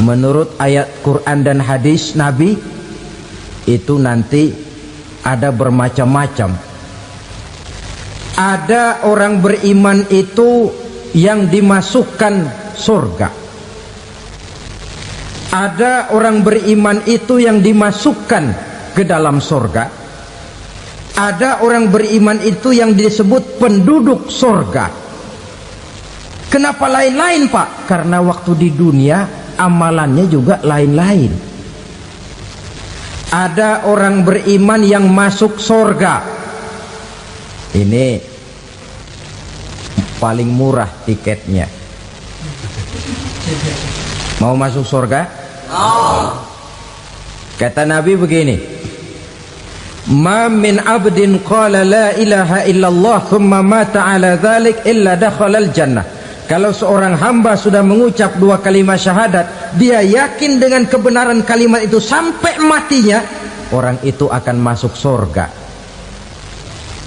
menurut ayat Quran dan hadis Nabi itu nanti ada bermacam-macam. Ada orang beriman itu yang dimasukkan surga. Ada orang beriman itu yang dimasukkan ke dalam surga. Ada orang beriman itu yang disebut penduduk surga. Kenapa lain-lain, Pak? Karena waktu di dunia amalannya juga lain-lain. Ada orang beriman yang masuk surga. Ini paling murah tiketnya. Mau masuk surga? Kata Nabi begini, ma min abdin qala la ilaha illallah thumma mata ala dhalik illa dakhalal jannah. Kalau seorang hamba sudah mengucap dua kalimat syahadat, dia yakin dengan kebenaran kalimat itu sampai matinya, orang itu akan masuk surga.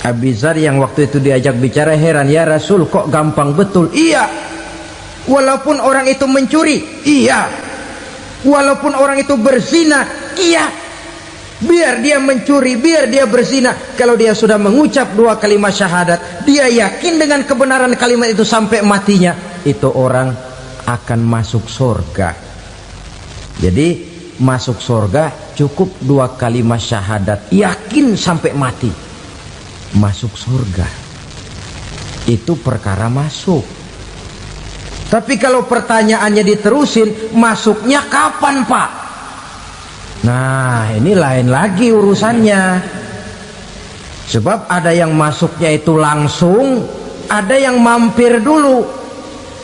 Abi Dzar yang waktu itu diajak bicara heran, ya Rasul kok gampang betul? Iya, walaupun orang itu mencuri, iya, walaupun orang itu berzina, iya, biar dia mencuri, biar dia berzina, kalau dia sudah mengucap dua kalimat syahadat, dia yakin dengan kebenaran kalimat itu sampai matinya, itu orang akan masuk surga. Jadi masuk surga cukup dua kalimat syahadat, yakin sampai mati, masuk surga. Itu perkara masuk. Tapi kalau pertanyaannya diterusin, masuknya kapan, Pak? Nah, ini lain lagi urusannya. Sebab ada yang masuknya itu langsung, ada yang mampir dulu.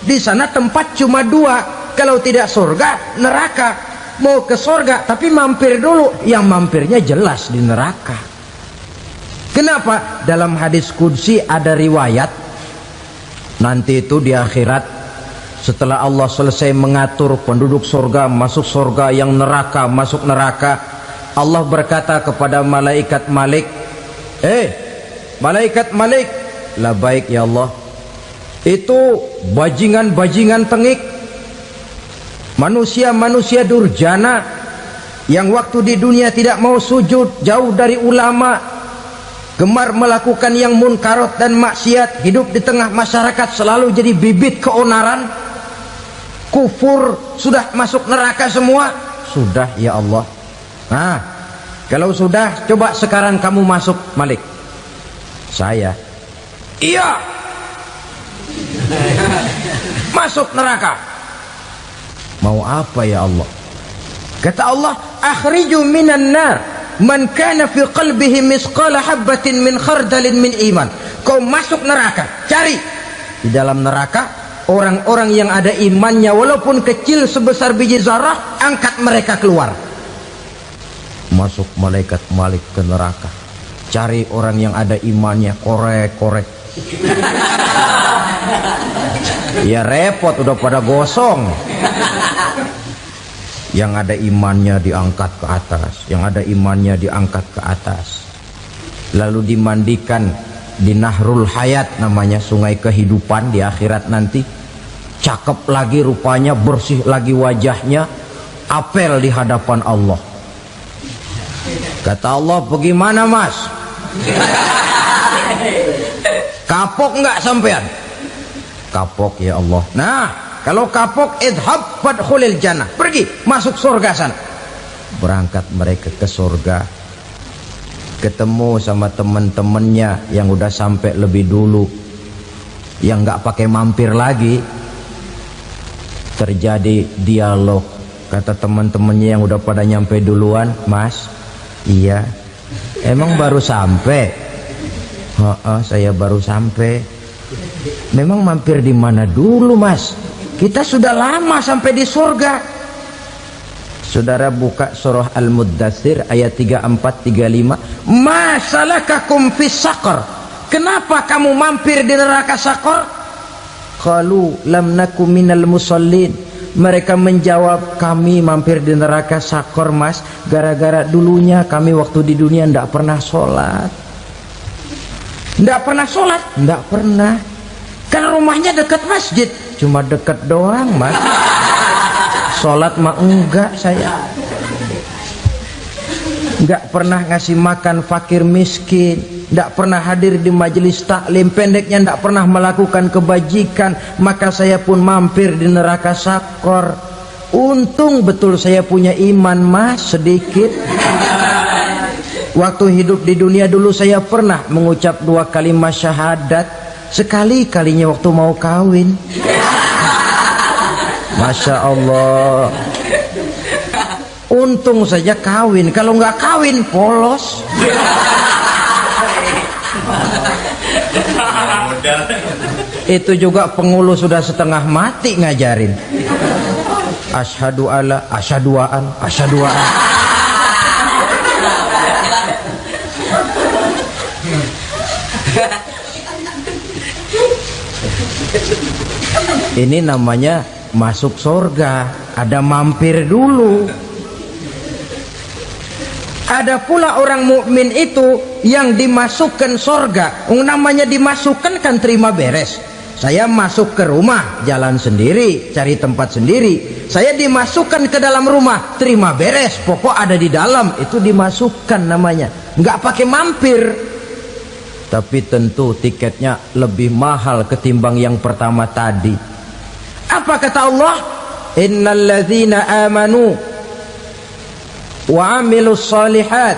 Di sana tempat cuma dua, kalau tidak surga, neraka. Mau ke surga tapi mampir dulu, yang mampirnya jelas di neraka. Kenapa? Dalam hadis qudsi ada riwayat, nanti itu di akhirat, setelah Allah selesai mengatur penduduk surga masuk surga, yang neraka masuk neraka, Allah berkata kepada malaikat Malik, malaikat Malik, labaik ya Allah, itu bajingan-bajingan tengik, manusia-manusia durjana yang waktu di dunia tidak mau sujud, jauh dari ulama, gemar melakukan yang munkarat dan maksiat, hidup di tengah masyarakat selalu jadi bibit keonaran, kufur, sudah masuk neraka semua. Sudah ya Allah. Nah, kalau sudah, coba sekarang kamu masuk, Malik. Saya, iya, masuk neraka. Mau apa ya Allah? Kata Allah, akhriju minan nar man kana fi qalbihi misqala habatin min khardalin min iman. Kau masuk neraka, cari di dalam neraka orang-orang yang ada imannya walaupun kecil sebesar biji zarah, angkat mereka keluar. Masuk malaikat Malik ke neraka, cari orang yang ada imannya, korek-korek. Ya repot, udah pada gosong. Yang ada imannya diangkat ke atas, yang ada imannya diangkat ke atas, lalu dimandikan di Nahrul Hayat, namanya sungai kehidupan di akhirat nanti. Cakep lagi rupanya, bersih lagi wajahnya, apel di hadapan Allah. Kata Allah, bagaimana Mas? Kapok nggak sampean? Kapok ya Allah. Nah, kalau kapok, idhab fadkhulil jannah, pergi masuk surga sana. Berangkat mereka ke surga, ketemu sama teman-temannya yang udah sampai lebih dulu, yang nggak pakai mampir lagi. Terjadi dialog. Kata teman-temannya yang udah pada nyampe duluan, Mas, iya, emang baru sampai? Saya baru sampai. Memang mampir di mana dulu, Mas? Kita sudah lama sampai di surga. Saudara buka surah Al-Muddatsir ayat 34-35. Ma salakakum fis saqar? Kenapa kamu mampir di neraka Saqar? Qalu lam naku minal musallin. Mereka menjawab, kami mampir di neraka Saqar, Mas, gara-gara dulunya kami waktu di dunia ndak pernah sholat. Ndak pernah sholat? Ndak pernah. Kan rumahnya dekat masjid. Cuma dekat doang, Mas. Sholat mah enggak saya. Enggak pernah ngasih makan fakir miskin, enggak pernah hadir di majelis taklim, pendeknya enggak pernah melakukan kebajikan, maka saya pun mampir di neraka sakor. Untung betul saya punya iman mas sedikit. Waktu hidup di dunia dulu saya pernah mengucap 2 kalimat syahadat, sekali-kalinya waktu mau kawin. Masya Allah. Untung saja kawin, kalau nggak kawin polos. Itu juga pengulu sudah setengah mati ngajarin. Asyhadu alla, asyaduaan, asyaduaan. Ini namanya masuk surga, ada mampir dulu. Ada pula orang mukmin itu yang dimasukkan surga. Namanya dimasukkan kan terima beres. Saya masuk ke rumah, jalan sendiri, cari tempat sendiri. Saya dimasukkan ke dalam rumah, terima beres, pokok ada di dalam, itu dimasukkan namanya. Nggak pakai mampir. Tapi tentu tiketnya lebih mahal ketimbang yang pertama tadi. Apa kata Allah? Innal ladzina amanu wa amilus solihat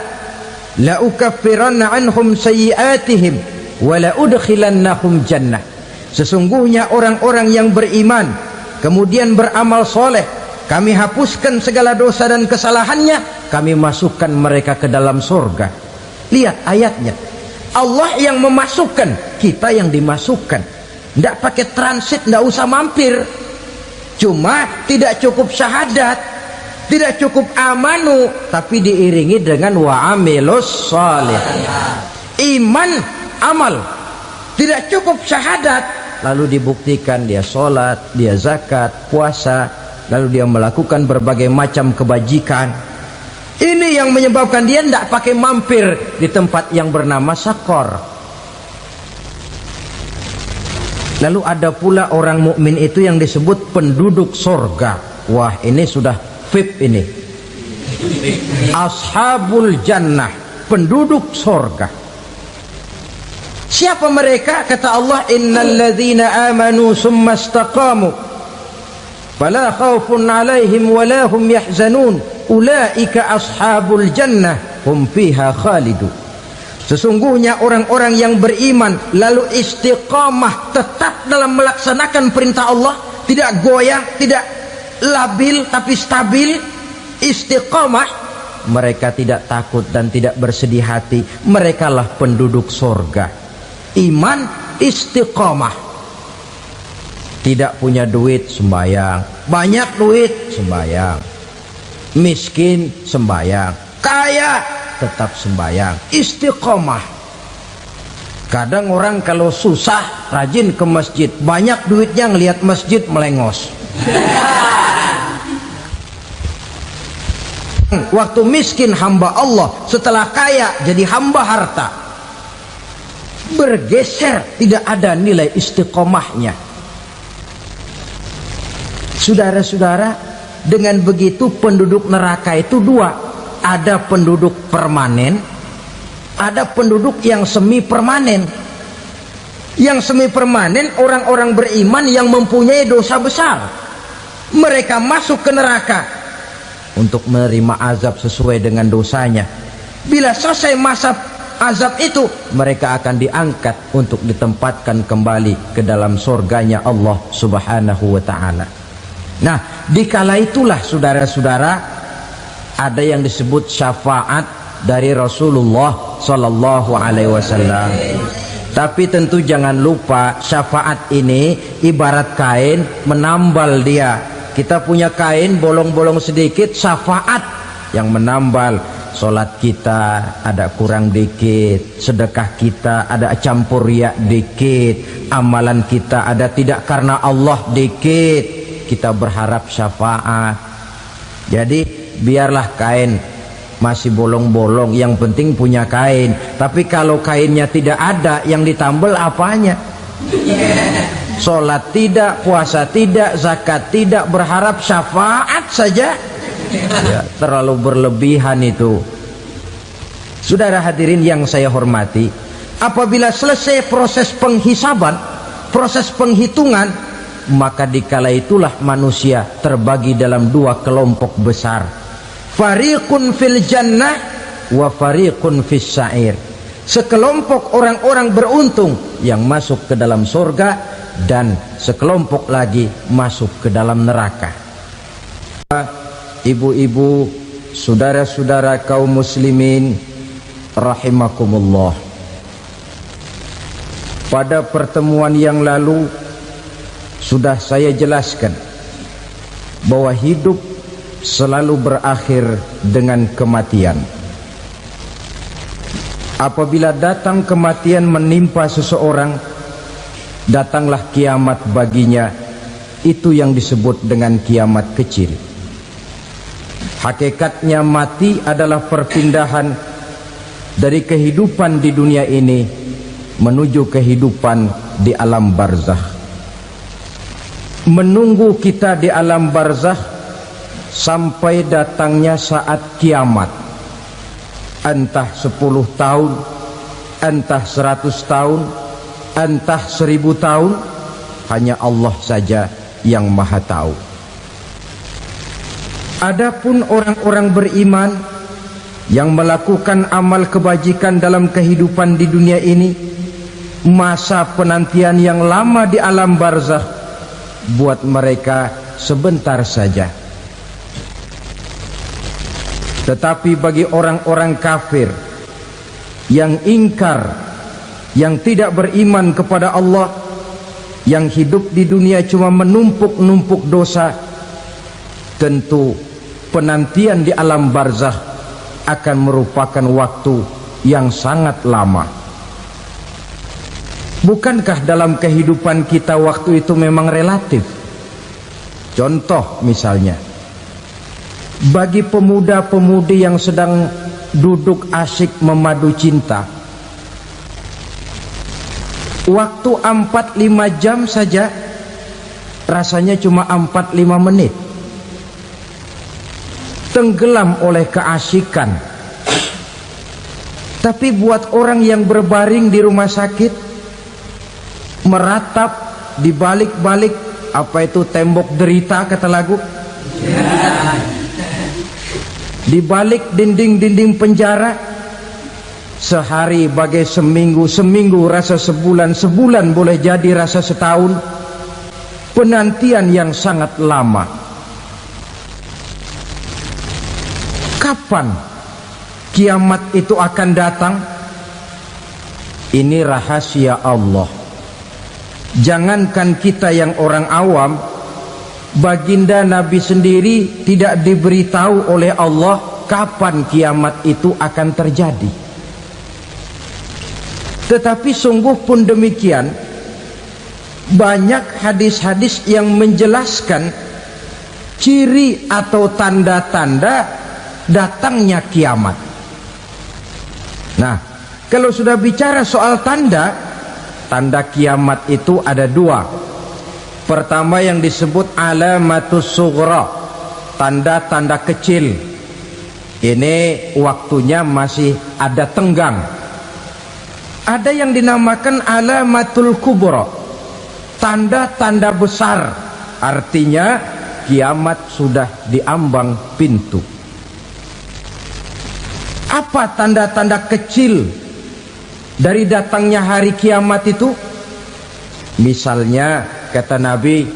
la ukaffiranna anhum sayyi'atihim wa la udkhilannahum jannah. Sesungguhnya orang-orang yang beriman kemudian beramal soleh, kami hapuskan segala dosa dan kesalahannya, kami masukkan mereka ke dalam surga. Lihat ayatnya, Allah yang memasukkan, kita yang dimasukkan. Tidak pakai transit, tidak usah mampir. Cuma tidak cukup syahadat, tidak cukup amanu, tapi diiringi dengan wa'amilus salih. Iman, amal. Tidak cukup syahadat, lalu dibuktikan dia sholat, dia zakat, puasa, lalu dia melakukan berbagai macam kebajikan. Ini yang menyebabkan dia tidak pakai mampir di tempat yang bernama sakor. Lalu ada pula orang mukmin itu yang disebut penduduk surga. Wah, ini sudah VIP ini. Ashabul jannah, penduduk surga. Siapa mereka? Kata Allah, innal ladzina amanu summa istaqamu fala khaufun alaihim wala hum yahzanun ulaika ashabul jannah hum fiha khalidun. Sesungguhnya orang-orang yang beriman lalu istiqamah, tetap dalam melaksanakan perintah Allah, tidak goyah, tidak labil tapi stabil, istiqamah, mereka tidak takut dan tidak bersedih hati, merekalah penduduk surga. Iman, istiqamah. Tidak punya duit, sembayang. Banyak duit, sembayang. Miskin, sembayang. Kaya, tetap sembayang. Istiqamah. Kadang orang kalau susah rajin ke masjid, banyak duitnya ngelihat masjid melengos. Waktu miskin hamba Allah, setelah kaya jadi hamba harta. Bergeser, tidak ada nilai istiqomahnya. Saudara-saudara, dengan begitu penduduk neraka itu dua. Ada penduduk permanen, ada penduduk yang semi permanen. Yang semi permanen orang-orang beriman yang mempunyai dosa besar. Mereka masuk ke neraka untuk menerima azab sesuai dengan dosanya. Bila selesai masa azab itu, mereka akan diangkat untuk ditempatkan kembali ke dalam surganya Allah Subhanahu wa ta'ala. Nah, dikala itulah saudara-saudara, ada yang disebut syafaat dari Rasulullah Sallallahu Alaihi Wasallam. Tapi tentu jangan lupa, syafaat ini ibarat kain menambal dia. Kita punya kain bolong-bolong sedikit, syafaat yang menambal. Sholat kita ada kurang dikit, sedekah kita ada campur riak dikit, amalan kita ada tidak karena Allah dikit, kita berharap syafaat. Jadi biarlah kain masih bolong-bolong, yang penting punya kain. Tapi kalau kainnya tidak ada, yang ditambal apanya? Sholat tidak, puasa tidak, zakat tidak, berharap syafaat saja. Ya, terlalu berlebihan itu. Saudara hadirin yang saya hormati, apabila selesai proses penghisaban, proses penghitungan, maka dikala itulah manusia terbagi dalam dua kelompok besar. Fariqun fil jannah wa fariqun fis sa'ir. Sekelompok orang-orang beruntung yang masuk ke dalam surga, dan sekelompok lagi masuk ke dalam neraka. Ibu-ibu, saudara-saudara kaum muslimin rahimakumullah, pada pertemuan yang lalu sudah saya jelaskan bahwa hidup selalu berakhir dengan kematian. Apabila datang kematian menimpa seseorang, datanglah kiamat baginya. Itu yang disebut dengan kiamat kecil. Hakikatnya mati adalah perpindahan dari kehidupan di dunia ini menuju kehidupan di alam barzakh. Menunggu kita di alam barzakh sampai datangnya saat kiamat. Entah 10 tahun, entah 100 tahun, entah 1000 tahun, hanya Allah saja yang maha tahu. Adapun orang-orang beriman yang melakukan amal kebajikan dalam kehidupan di dunia ini, masa penantian yang lama di alam barzakh buat mereka sebentar saja. Tetapi bagi orang-orang kafir yang ingkar, yang tidak beriman kepada Allah, yang hidup di dunia cuma menumpuk-numpuk dosa, tentu penantian di alam barzakh akan merupakan waktu yang sangat lama. Bukankah dalam kehidupan kita waktu itu memang relatif? Contoh misalnya, bagi pemuda-pemudi yang sedang duduk asyik memadu cinta, waktu 4-5 jam saja rasanya cuma 4-5 menit, tenggelam oleh keasikan. Tapi buat orang yang berbaring di rumah sakit, meratap di balik-balik apa itu tembok derita kata lagu, di balik dinding-dinding penjara, sehari bagai seminggu, seminggu rasa sebulan, sebulan boleh jadi rasa setahun. Penantian yang sangat lama. Kapan kiamat itu akan datang? Ini rahasia Allah. Jangankan kita yang orang awam, baginda Nabi sendiri tidak diberitahu oleh Allah kapan kiamat itu akan terjadi. Tetapi sungguh pun demikian, banyak hadis-hadis yang menjelaskan ciri atau tanda-tanda datangnya kiamat. Nah, kalau sudah bicara soal tanda, tanda kiamat itu ada dua. Pertama yang disebut alamatus sughra, tanda-tanda kecil. Ini waktunya masih ada tenggang. Ada yang dinamakan alamatul kubra, tanda-tanda besar. Artinya kiamat sudah diambang pintu. Apa tanda-tanda kecil dari datangnya hari kiamat itu? Misalnya kata Nabi,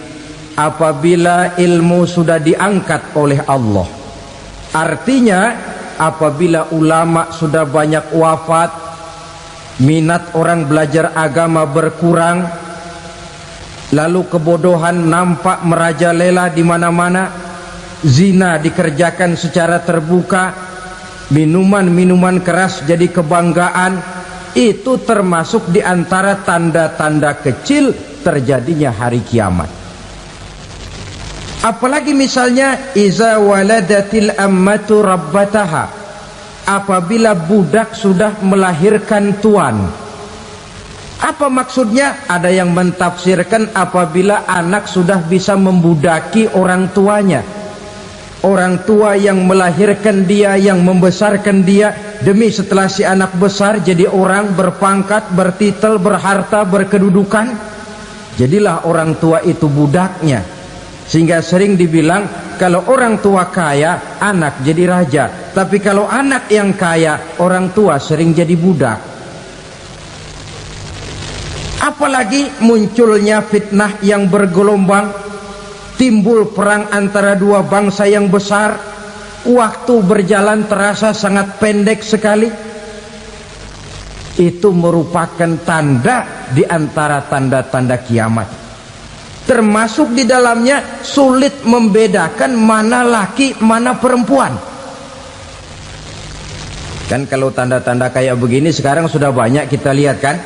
apabila ilmu sudah diangkat oleh Allah, artinya apabila ulama sudah banyak wafat, minat orang belajar agama berkurang, lalu kebodohan nampak merajalela di mana-mana, zina dikerjakan secara terbuka, minuman-minuman keras jadi kebanggaan, itu termasuk di antara tanda-tanda kecil terjadinya hari kiamat. Apalagi misalnya iza waladatil ammatu rabbataha, apabila budak sudah melahirkan tuan. Apa maksudnya? Ada yang mentafsirkan apabila anak sudah bisa membudaki orang tuanya. orang tua yang melahirkan dia, yang membesarkan dia, demi setelah si anak besar jadi orang berpangkat, bertitel, berharta, berkedudukan, jadilah orang tua itu budaknya. Sehingga sering dibilang kalau orang tua kaya, anak jadi raja, tapi kalau anak yang kaya, orang tua sering jadi budak. Apalagi munculnya fitnah yang bergelombang, timbul perang antara dua bangsa yang besar, waktu berjalan terasa sangat pendek sekali. Itu merupakan tanda di antara tanda-tanda kiamat. Termasuk di dalamnya sulit membedakan mana laki, mana perempuan. Kan kalau tanda-tanda kayak begini sekarang sudah banyak kita lihat kan.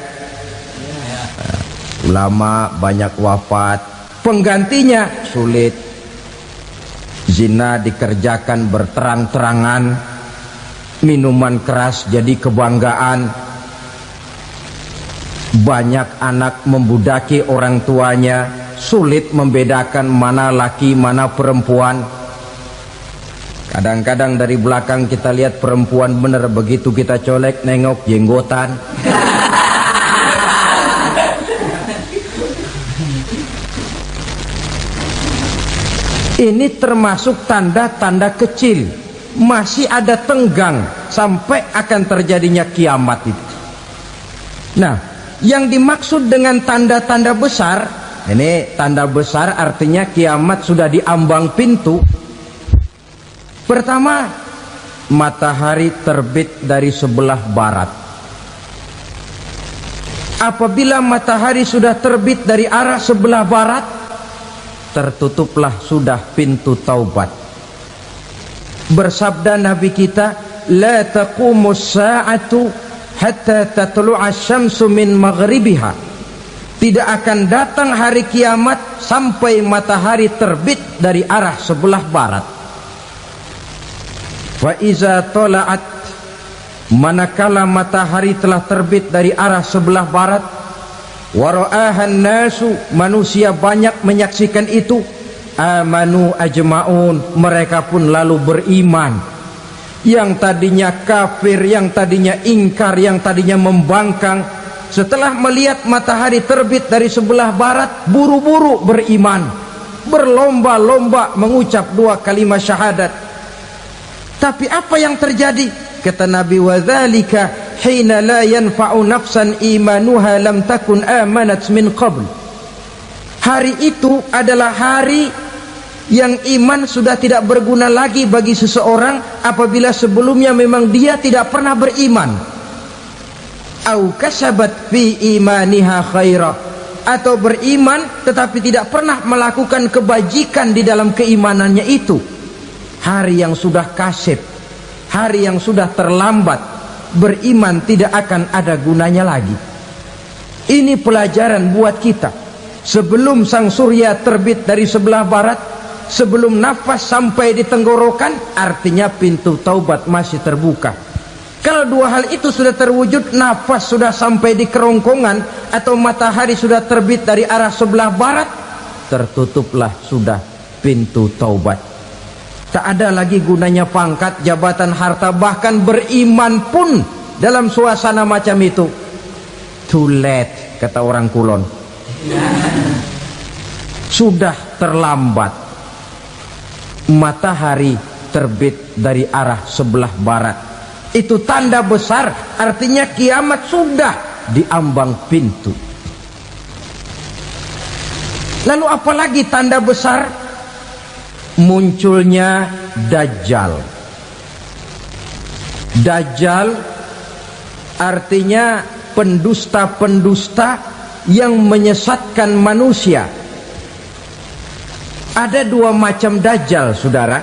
Ulama banyak wafat, penggantinya sulit. Zina dikerjakan berterang-terangan, minuman keras jadi kebanggaan, banyak anak membudaki orang tuanya, sulit membedakan mana laki mana perempuan. Kadang-kadang dari belakang kita lihat perempuan bener, begitu kita colek nengok jenggotan. Ini termasuk tanda-tanda kecil, masih ada tenggang sampai akan terjadinya kiamat itu. Nah, yang dimaksud dengan tanda-tanda besar, ini tanda besar artinya kiamat sudah di ambang pintu. Pertama, matahari terbit dari sebelah barat. Apabila matahari sudah terbit dari arah sebelah barat, tertutuplah sudah pintu taubat. Bersabda Nabi kita, la taqumus sa'atu hatta tatlu'a syamsu min maghribiha. Tidak akan datang hari kiamat sampai matahari terbit dari arah sebelah barat. Wa iza tala'at, manakala matahari telah terbit dari arah sebelah barat, wara'ahan nasu, manusia banyak menyaksikan itu, amanu ajma'un, mereka pun lalu beriman. Yang tadinya kafir, yang tadinya ingkar, yang tadinya membangkang, setelah melihat matahari terbit dari sebelah barat, buru-buru beriman, berlomba-lomba mengucap dua kalimat syahadat. Tapi apa yang terjadi? Kata Nabi, wadzalika hina la yanfa'u nafsan imanuha lam takun amanat min qabl. Hari itu adalah hari yang iman sudah tidak berguna lagi bagi seseorang apabila sebelumnya memang dia tidak pernah beriman. Au kasabat fi imaniha khaira, atau beriman tetapi tidak pernah melakukan kebajikan di dalam keimanannya itu. Hari yang sudah kasib, hari yang sudah terlambat, beriman tidak akan ada gunanya lagi. Ini pelajaran buat kita. Sebelum sang surya terbit dari sebelah barat, sebelum nafas sampai di tenggorokan, artinya pintu taubat masih terbuka. Kalau dua hal itu sudah terwujud, nafas sudah sampai di kerongkongan atau matahari sudah terbit dari arah sebelah barat, tertutuplah sudah pintu taubat. Tak ada lagi gunanya pangkat, jabatan, harta, bahkan beriman pun dalam suasana macam itu too late, kata orang Kulon. Sudah terlambat. Matahari terbit dari arah sebelah barat, itu tanda besar, artinya kiamat sudah di ambang pintu. Lalu apalagi tanda besar? Munculnya Dajjal. Dajjal artinya pendusta-pendusta yang menyesatkan manusia. Ada dua macam Dajjal, saudara.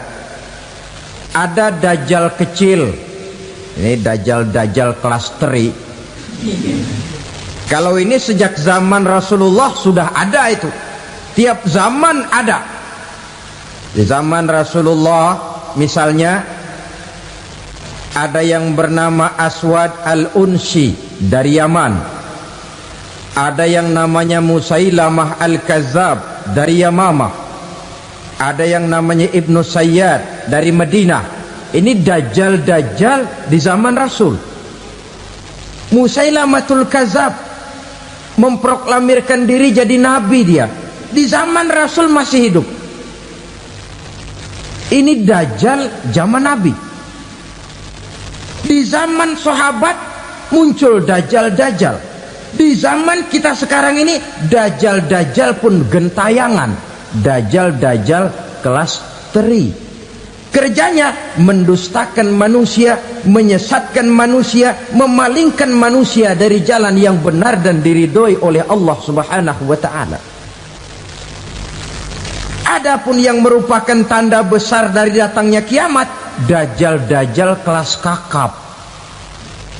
Ada Dajjal kecil, ini Dajjal kelas teri. Kalau ini sejak zaman Rasulullah sudah ada itu. Tiap zaman ada. Di zaman Rasulullah misalnya ada yang bernama Aswad al-Unsi dari Yaman, ada yang namanya Musailamah al-Kazzab dari Yamamah, ada yang namanya Ibnu Sayyad dari Madinah. Ini dajjal di zaman Rasul. Musailamatul Kadzab memproklamirkan diri jadi nabi, dia di zaman Rasul masih hidup. Ini dajjal zaman Nabi. Di zaman sahabat muncul dajjal. Di zaman kita sekarang ini dajjal pun gentayangan. Dajjal kelas teri. Kerjanya mendustakan manusia, menyesatkan manusia, memalingkan manusia dari jalan yang benar dan diridhoi oleh Allah Subhanahu wa taala. Adapun yang merupakan tanda besar dari datangnya kiamat, dajjal kelas kakap,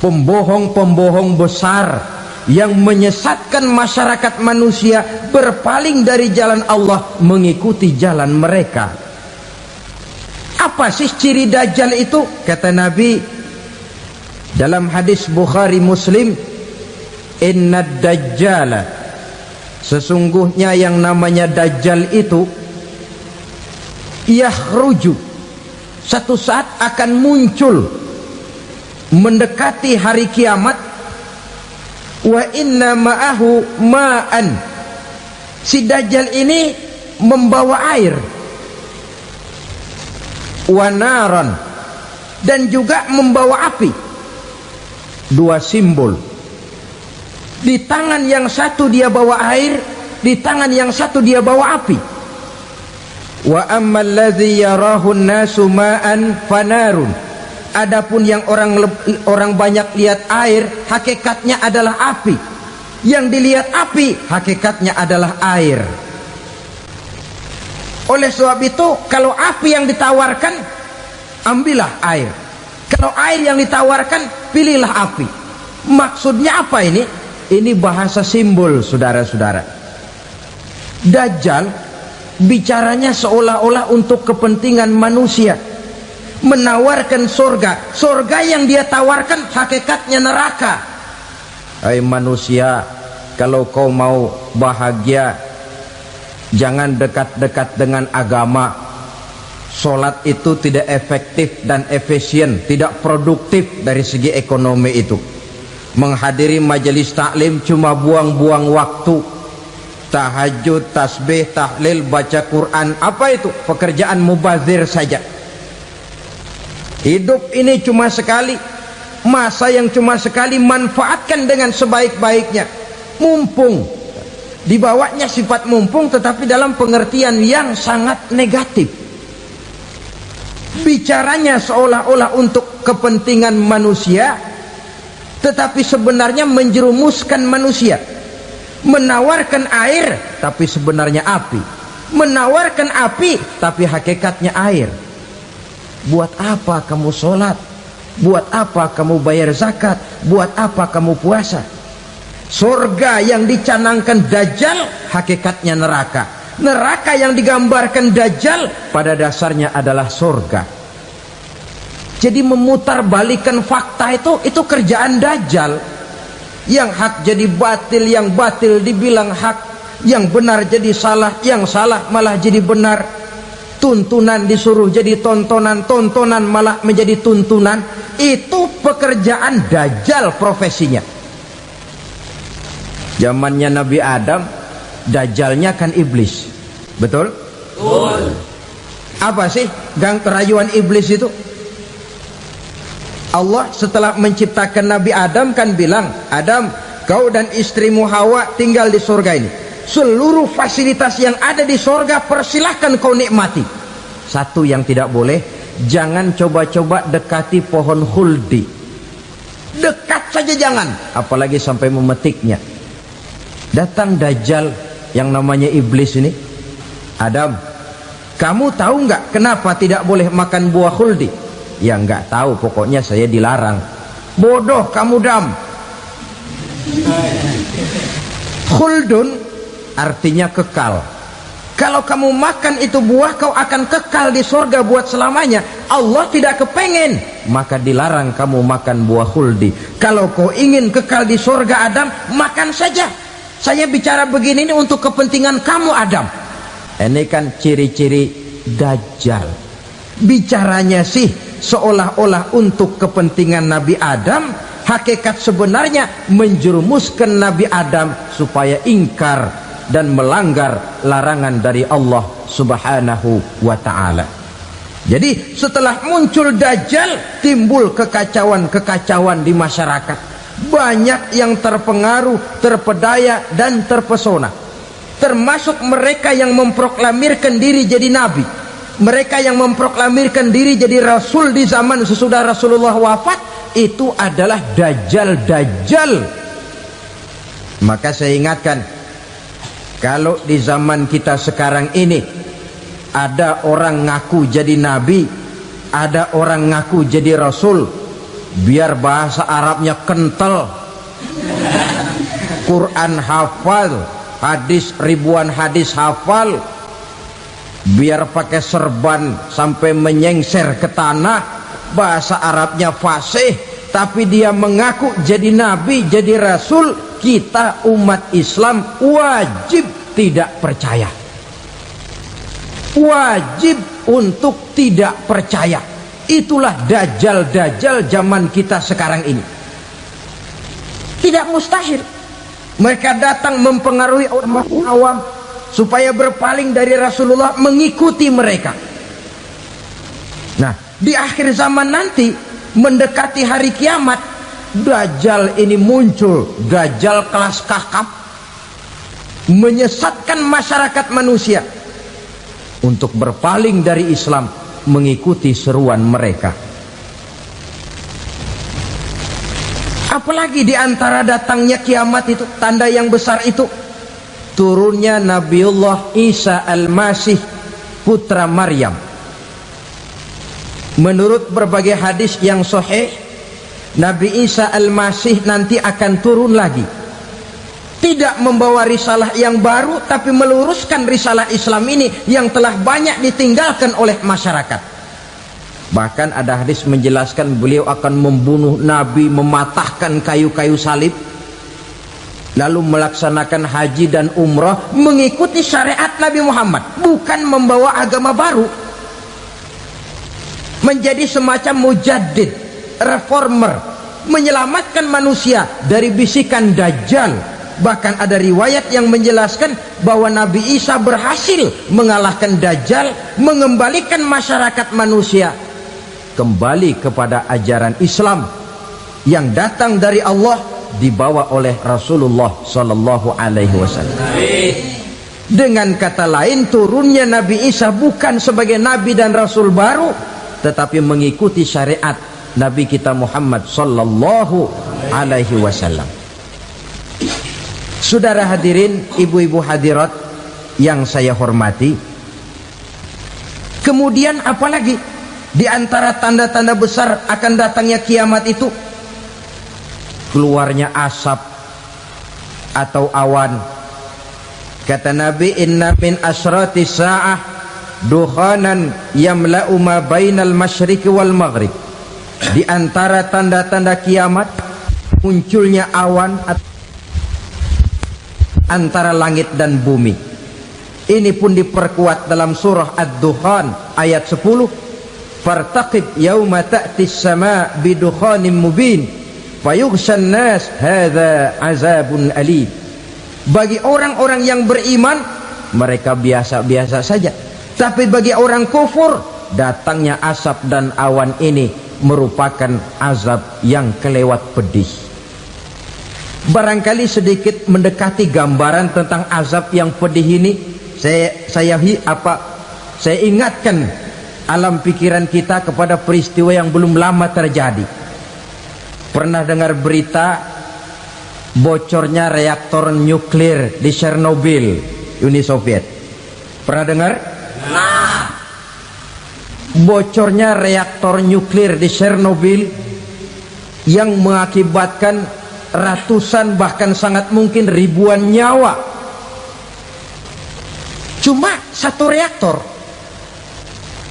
pembohong besar yang menyesatkan masyarakat manusia berpaling dari jalan Allah mengikuti jalan mereka. Apa sih ciri dajjal itu? Kata Nabi dalam hadis Bukhari Muslim, innad dajjala, sesungguhnya yang namanya dajjal itu yakhruju, satu saat akan muncul mendekati hari kiamat. Wa inna ma'ahu ma'an, si dajjal ini membawa air. Wa naran, dan juga membawa api. Dua simbol. Di tangan yang satu dia bawa air, di tangan yang satu dia bawa api. Wa ammal ladzi yarahu an-nasu ma'an fanarun, adapun yang orang banyak lihat air, hakikatnya adalah api. Yang dilihat api, hakikatnya adalah air. Oleh sebab itu, kalau api yang ditawarkan, ambillah air. Kalau air yang ditawarkan, pilihlah api. Maksudnya apa ini? Ini bahasa simbol, saudara-saudara. Dajjal bicaranya seolah-olah untuk kepentingan manusia, menawarkan surga. Surga yang dia tawarkan hakikatnya neraka. Hai manusia, kalau kau mau bahagia, jangan dekat-dekat dengan agama. Sholat itu tidak efektif dan efisien, tidak produktif dari segi ekonomi itu. Menghadiri majelis taklim cuma buang-buang waktu. Tahajud, tasbih, tahlil, baca Quran, apa itu? Pekerjaan mubazir saja. Hidup ini cuma sekali, masa yang cuma sekali, manfaatkan dengan sebaik-baiknya. Mumpung, dibawanya sifat mumpung, tetapi dalam pengertian yang sangat negatif. Bicaranya seolah-olah untuk kepentingan manusia, tetapi sebenarnya menjerumuskan manusia. Menawarkan air, tapi sebenarnya api. Menawarkan api, tapi hakikatnya air. Buat apa kamu sholat? Buat apa kamu bayar zakat? Buat apa kamu puasa? Surga yang dicanangkan dajjal, hakikatnya neraka. Neraka yang digambarkan dajjal, pada dasarnya adalah surga. Jadi memutarbalikkan fakta itu kerjaan dajjal. Yang hak jadi batil, yang batil dibilang hak, yang benar jadi salah, yang salah malah jadi benar. Tuntunan disuruh jadi tontonan, tontonan malah menjadi tuntunan. Itu pekerjaan dajjal profesinya. Zamannya Nabi Adam, dajjalnya kan iblis. Betul? Betul. Apa sih gang kerayuan iblis itu? Allah setelah menciptakan Nabi Adam kan bilang, Adam, kau dan istrimu Hawa tinggal di surga ini. Seluruh fasilitas yang ada di surga persilahkan kau nikmati. Satu yang tidak boleh, jangan coba-coba dekati pohon khuldi. Dekat saja jangan, apalagi sampai memetiknya. Datang dajjal yang namanya iblis ini. Adam, kamu tahu nggak kenapa tidak boleh makan buah khuldi? Ya nggak tahu, pokoknya saya dilarang. Bodoh kamu Dam. Khuldun artinya kekal. Kalau kamu makan itu buah, kau akan kekal di surga buat selamanya. Allah tidak kepengen, maka dilarang kamu makan buah khuldi. Kalau kau ingin kekal di surga Adam, makan saja. Saya bicara begini ini untuk kepentingan kamu Adam. Ini kan ciri-ciri dajjal. Bicaranya sih seolah-olah untuk kepentingan Nabi Adam, hakikat sebenarnya menjerumuskan Nabi Adam supaya ingkar dan melanggar larangan dari Allah Subhanahu wa ta'ala. Jadi setelah muncul Dajjal, timbul kekacauan-kekacauan di masyarakat. Banyak yang terpengaruh, terpedaya dan terpesona, termasuk mereka yang memproklamirkan diri jadi nabi, mereka yang memproklamirkan diri jadi rasul di zaman sesudah Rasulullah wafat. Itu adalah Dajjal. Maka saya ingatkan, kalau di zaman kita sekarang ini ada orang ngaku jadi nabi, ada orang ngaku jadi rasul, biar bahasa Arabnya kental, Quran hafal, hadis ribuan hadis hafal, biar pakai serban sampai menyengser ke tanah, bahasa Arabnya fasih, tapi dia mengaku jadi nabi, jadi rasul, kita umat Islam wajib tidak percaya, wajib untuk tidak percaya. Itulah dajjal-dajjal zaman kita sekarang ini. Tidak mustahil mereka datang mempengaruhi orang awam supaya berpaling dari Rasulullah, mengikuti mereka. Nah, di akhir zaman nanti, mendekati hari kiamat, Dajjal ini muncul, Dajjal kelas kakap, menyesatkan masyarakat manusia untuk berpaling dari Islam, mengikuti seruan mereka. Apalagi di antara datangnya kiamat itu, tanda yang besar itu, turunnya Nabiullah Isa Al-Masih, putra Maryam. Menurut berbagai hadis yang sahih, Nabi Isa Al-Masih nanti akan turun lagi, tidak membawa risalah yang baru, tapi meluruskan risalah Islam ini yang telah banyak ditinggalkan oleh masyarakat. Bahkan ada hadis menjelaskan beliau akan membunuh Nabi, mematahkan kayu-kayu salib, lalu melaksanakan haji dan umrah mengikuti syariat Nabi Muhammad, bukan membawa agama baru. Menjadi semacam mujaddid, reformer, menyelamatkan manusia dari bisikan Dajjal. Bahkan ada riwayat yang menjelaskan bahwa Nabi Isa berhasil mengalahkan Dajjal, mengembalikan masyarakat manusia kembali kepada ajaran Islam yang datang dari Allah, dibawa oleh Rasulullah Sallallahu Alaihi Wasallam. Dengan kata lain, turunnya Nabi Isa bukan sebagai Nabi dan Rasul baru, tetapi mengikuti syariat Nabi kita Muhammad Sallallahu Alaihi Wasallam. Saudara hadirin, ibu-ibu hadirat yang saya hormati, kemudian apalagi di antara tanda-tanda besar akan datangnya kiamat itu? Keluarnya asap atau awan. Kata Nabi, inna min asratis sa'ah dukhanan yamla'u ma bainal masyriqi wal maghrib. Di antara tanda-tanda kiamat, munculnya awan antara langit dan bumi. Ini pun diperkuat dalam surah Ad-Dukhan ayat 10. Fartaqib yauma ta'tis sama' bidukhanin mubin fayughshan nas hadza azabun alim. Bagi orang-orang yang beriman, mereka biasa-biasa saja, tapi bagi orang kufur, datangnya asap dan awan ini merupakan azab yang kelewat pedih. Barangkali sedikit mendekati gambaran tentang azab yang pedih ini, saya ingatkan alam pikiran kita kepada peristiwa yang belum lama terjadi. Pernah dengar berita bocornya reaktor nuklir di Chernobyl, Uni Soviet? Pernah dengar? Nah, bocornya reaktor nuklir di Chernobyl yang mengakibatkan ratusan, bahkan sangat mungkin ribuan nyawa. Cuma satu reaktor.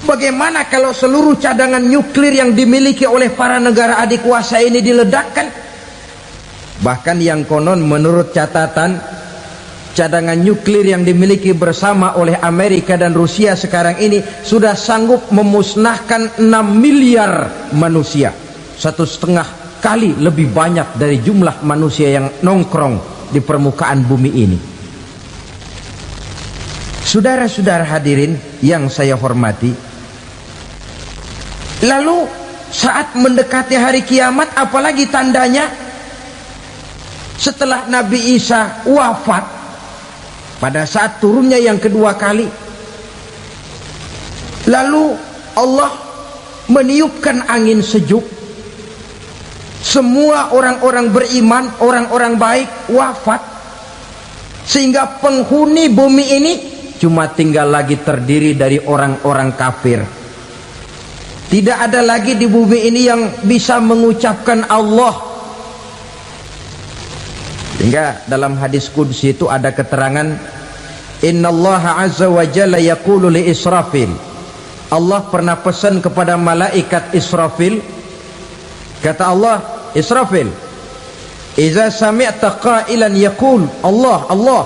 Bagaimana kalau seluruh cadangan nuklir yang dimiliki oleh para negara adik kuasa ini diledakkan? Bahkan yang konon menurut catatan cadangan nuklir yang dimiliki bersama oleh Amerika dan Rusia sekarang ini sudah sanggup memusnahkan 6 miliar manusia, 1,5 kali lebih banyak dari jumlah manusia yang nongkrong di permukaan bumi ini. Saudara-saudara hadirin yang saya hormati, lalu saat mendekati hari kiamat, apalagi tandanya setelah Nabi Isa wafat, pada saat turunnya yang kedua kali, lalu Allah meniupkan angin sejuk, semua orang-orang beriman, orang-orang baik wafat, sehingga penghuni bumi ini cuma tinggal lagi terdiri dari orang-orang kafir. Tidak ada lagi di bumi ini yang bisa mengucapkan Allah. Hingga dalam hadis qudsi itu ada keterangan, innallaha azza wa jalla yaqulu li Israfil, Allah pernah pesan kepada malaikat Israfil, kata Allah, Israfil, idza sami'ta qailan yaqul Allah Allah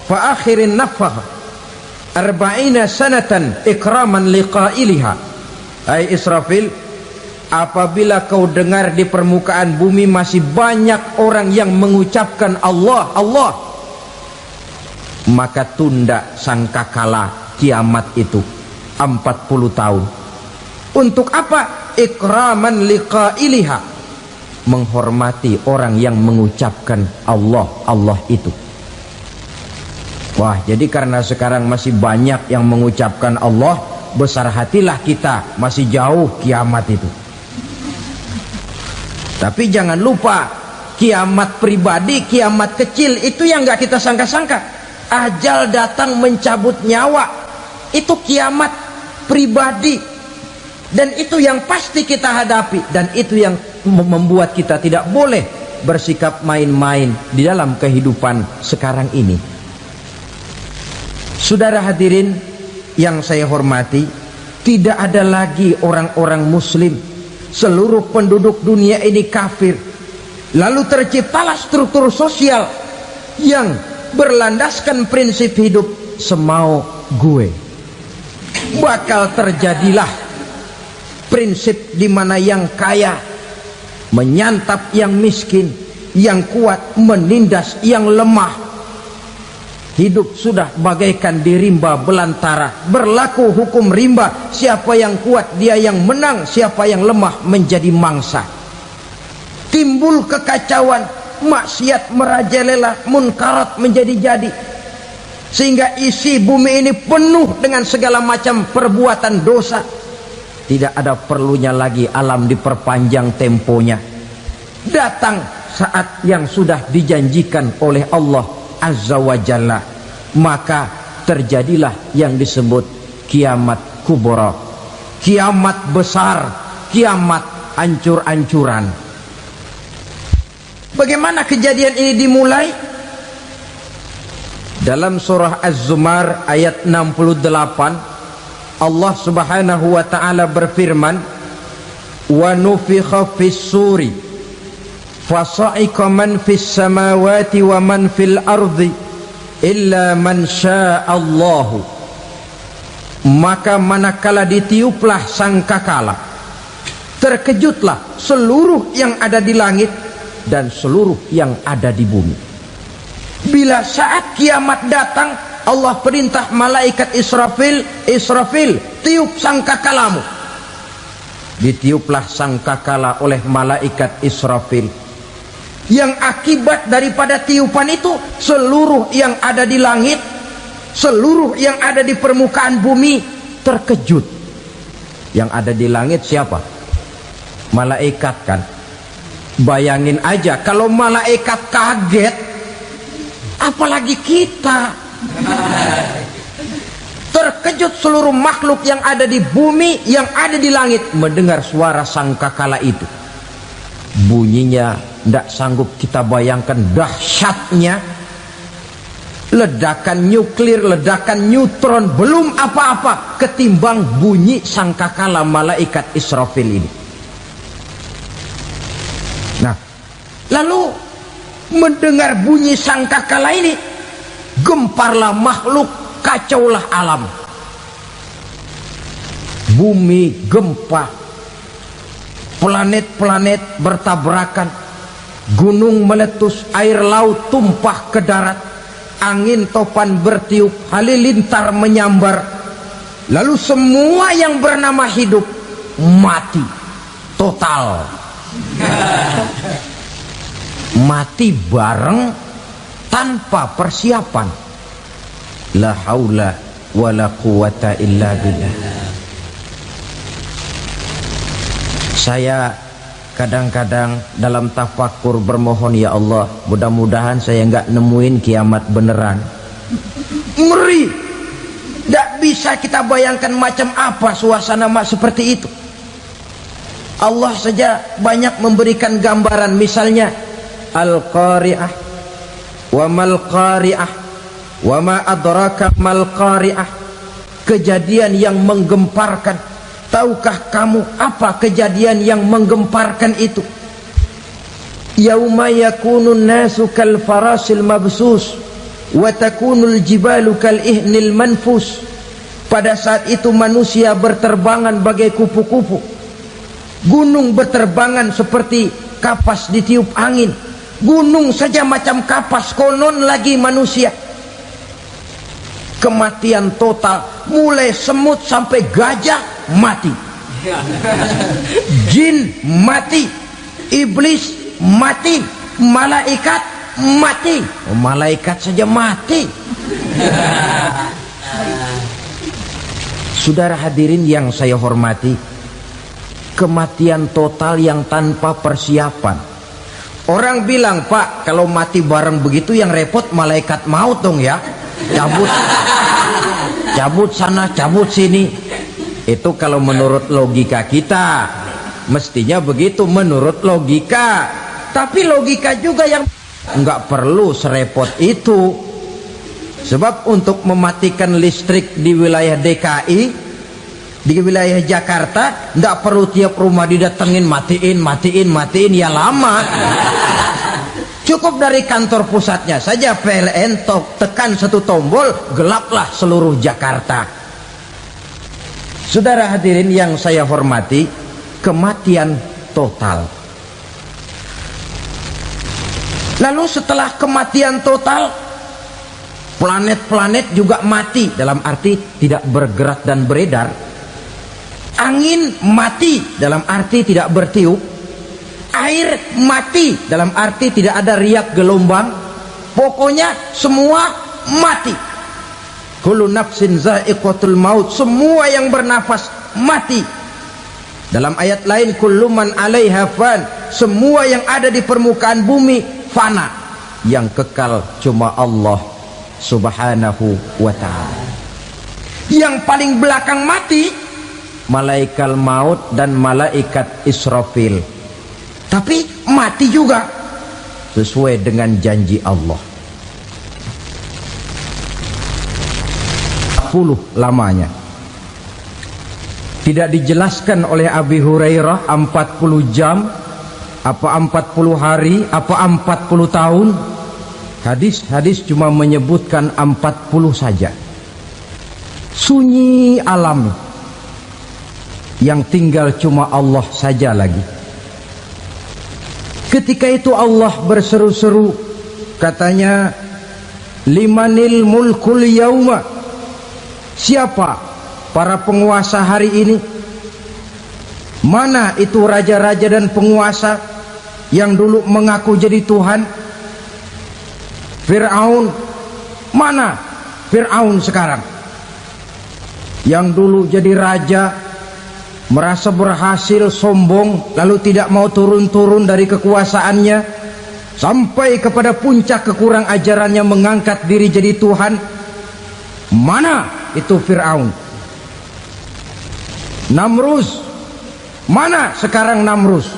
fa akhirin nafakh 40 sanatan ikraman liqailiha. Hai Israfil, apabila kau dengar di permukaan bumi masih banyak orang yang mengucapkan Allah Allah, maka tunda sangkakala kiamat itu 40 tahun. Untuk apa? Ikraman liqailiha, menghormati orang yang mengucapkan Allah Allah itu. Wah, jadi karena sekarang masih banyak yang mengucapkan Allah, besar hatilah kita, masih jauh kiamat itu. Tapi jangan lupa, kiamat pribadi, kiamat kecil itu yang nggak kita sangka-sangka. Ajal datang mencabut nyawa, itu kiamat pribadi, dan itu yang pasti kita hadapi, dan itu yang membuat kita tidak boleh bersikap main-main di dalam kehidupan sekarang ini. Saudara hadirin yang saya hormati, tidak ada lagi orang-orang muslim, seluruh penduduk dunia ini kafir. Lalu terciptalah struktur sosial yang berlandaskan prinsip hidup semau gue. Bakal terjadilah prinsip di mana yang kaya menyantap yang miskin, yang kuat menindas yang lemah. Hidup sudah bagaikan di rimba belantara, berlaku hukum rimba, siapa yang kuat dia yang menang, siapa yang lemah menjadi mangsa. Timbul kekacauan, maksiat merajalela, munkarat menjadi-jadi, sehingga isi bumi ini penuh dengan segala macam perbuatan dosa. Tidak ada perlunya lagi alam diperpanjang temponya. Datang saat yang sudah dijanjikan oleh Allah Azza wa Jalla, maka terjadilah yang disebut kiamat kubra, kiamat besar, kiamat ancur-ancuran. Bagaimana kejadian ini dimulai? Dalam surah Az-Zumar ayat 68, Allah Subhanahu wa taala berfirman, wa nufikha fis suri fasa'iqa man fis samawati wa man fil ardi illa man sya'allahu. Maka manakala ditiuplah sangkakala, terkejutlah seluruh yang ada di langit dan seluruh yang ada di bumi. Bila saat kiamat datang, Allah perintah malaikat Israfil, Israfil, tiup sangkakalamu. Ditiuplah sangkakala oleh malaikat Israfil. Yang akibat daripada tiupan itu, seluruh yang ada di langit, seluruh yang ada di permukaan bumi terkejut. Yang ada di langit siapa? Malaikat kan. Bayangin aja kalau malaikat kaget, apalagi kita. Terkejut seluruh makhluk yang ada di bumi, yang ada di langit mendengar suara sangkakala itu. Bunyinya tidak sanggup kita bayangkan dahsyatnya. Ledakan nuklir, ledakan neutron belum apa-apa ketimbang bunyi sangkakala malaikat Israfil ini. Nah, lalu mendengar bunyi sangkakala ini, gemparlah makhluk, kacaulah alam. Bumi gempa, planet-planet bertabrakan, gunung meletus, air laut tumpah ke darat, angin topan bertiup, halilintar menyambar. Lalu semua yang bernama hidup mati total. Mati bareng tanpa persiapan. La haula wala quwata illa billah. Saya kadang-kadang dalam tafakur bermohon, ya Allah, mudah-mudahan saya nggak nemuin kiamat beneran. Ngeri. Tidak bisa kita bayangkan macam apa suasana seperti itu. Allah saja banyak memberikan gambaran, misalnya Al-Qari'ah, wa mal qari'ah, wa ma adraka mal qari'ah. Kejadian yang menggemparkan. Tahukah kamu apa kejadian yang menggemparkan itu? Yauma yakunun nasu kal farasil mabsus wa takunul jibalu kal ihnil manfus. Pada saat itu manusia berterbangan bagai kupu-kupu, gunung berterbangan seperti kapas ditiup angin. Gunung saja macam kapas, konon lagi manusia. Kematian total, mulai semut sampai gajah mati, jin mati, iblis mati, malaikat mati. Oh, malaikat saja mati. Saudara hadirin yang saya hormati, kematian total yang tanpa persiapan. Orang bilang, Pak, kalau mati bareng begitu yang repot malaikat maut dong ya. Cabut sana, cabut sini. Itu kalau menurut logika kita, mestinya begitu menurut logika. Tapi logika juga yang nggak perlu serepot itu. Sebab untuk mematikan listrik di wilayah DKI, di wilayah Jakarta, nggak perlu tiap rumah didatengin, matiin, ya lama. Cukup dari kantor pusatnya saja PLN, tekan satu tombol, gelaplah seluruh Jakarta. Saudara hadirin yang saya hormati, kematian total. Lalu setelah kematian total, planet-planet juga mati, dalam arti tidak bergerak dan beredar. Angin mati, dalam arti tidak bertiup. Air mati, dalam arti tidak ada riak gelombang. Pokoknya semua mati. Kullu nafsin za'iqatul maut, semua yang bernafas mati. Dalam ayat lain, kullu man 'alaiha fan, semua yang ada di permukaan bumi fana. Yang kekal cuma Allah Subhanahu wa ta'ala. Yang paling belakang mati malaikat maut dan malaikat Israfil. Tapi mati juga sesuai dengan janji Allah. 40 lamanya. Tidak dijelaskan oleh Abi Hurairah 40 jam, apa 40 hari, apa 40 tahun. Hadis-hadis cuma menyebutkan 40 saja. Sunyi alam, yang tinggal cuma Allah saja lagi. Ketika itu Allah berseru-seru, katanya, limanil mulkul yauma, siapa para penguasa hari ini? Mana itu raja-raja dan penguasa yang dulu mengaku jadi Tuhan? Fir'aun, mana Fir'aun sekarang? Yang dulu jadi raja, merasa berhasil, sombong, lalu tidak mau turun-turun dari kekuasaannya, sampai kepada puncak kekurang ajarannya mengangkat diri jadi Tuhan. Mana itu Fir'aun? Namrus, mana sekarang Namrus?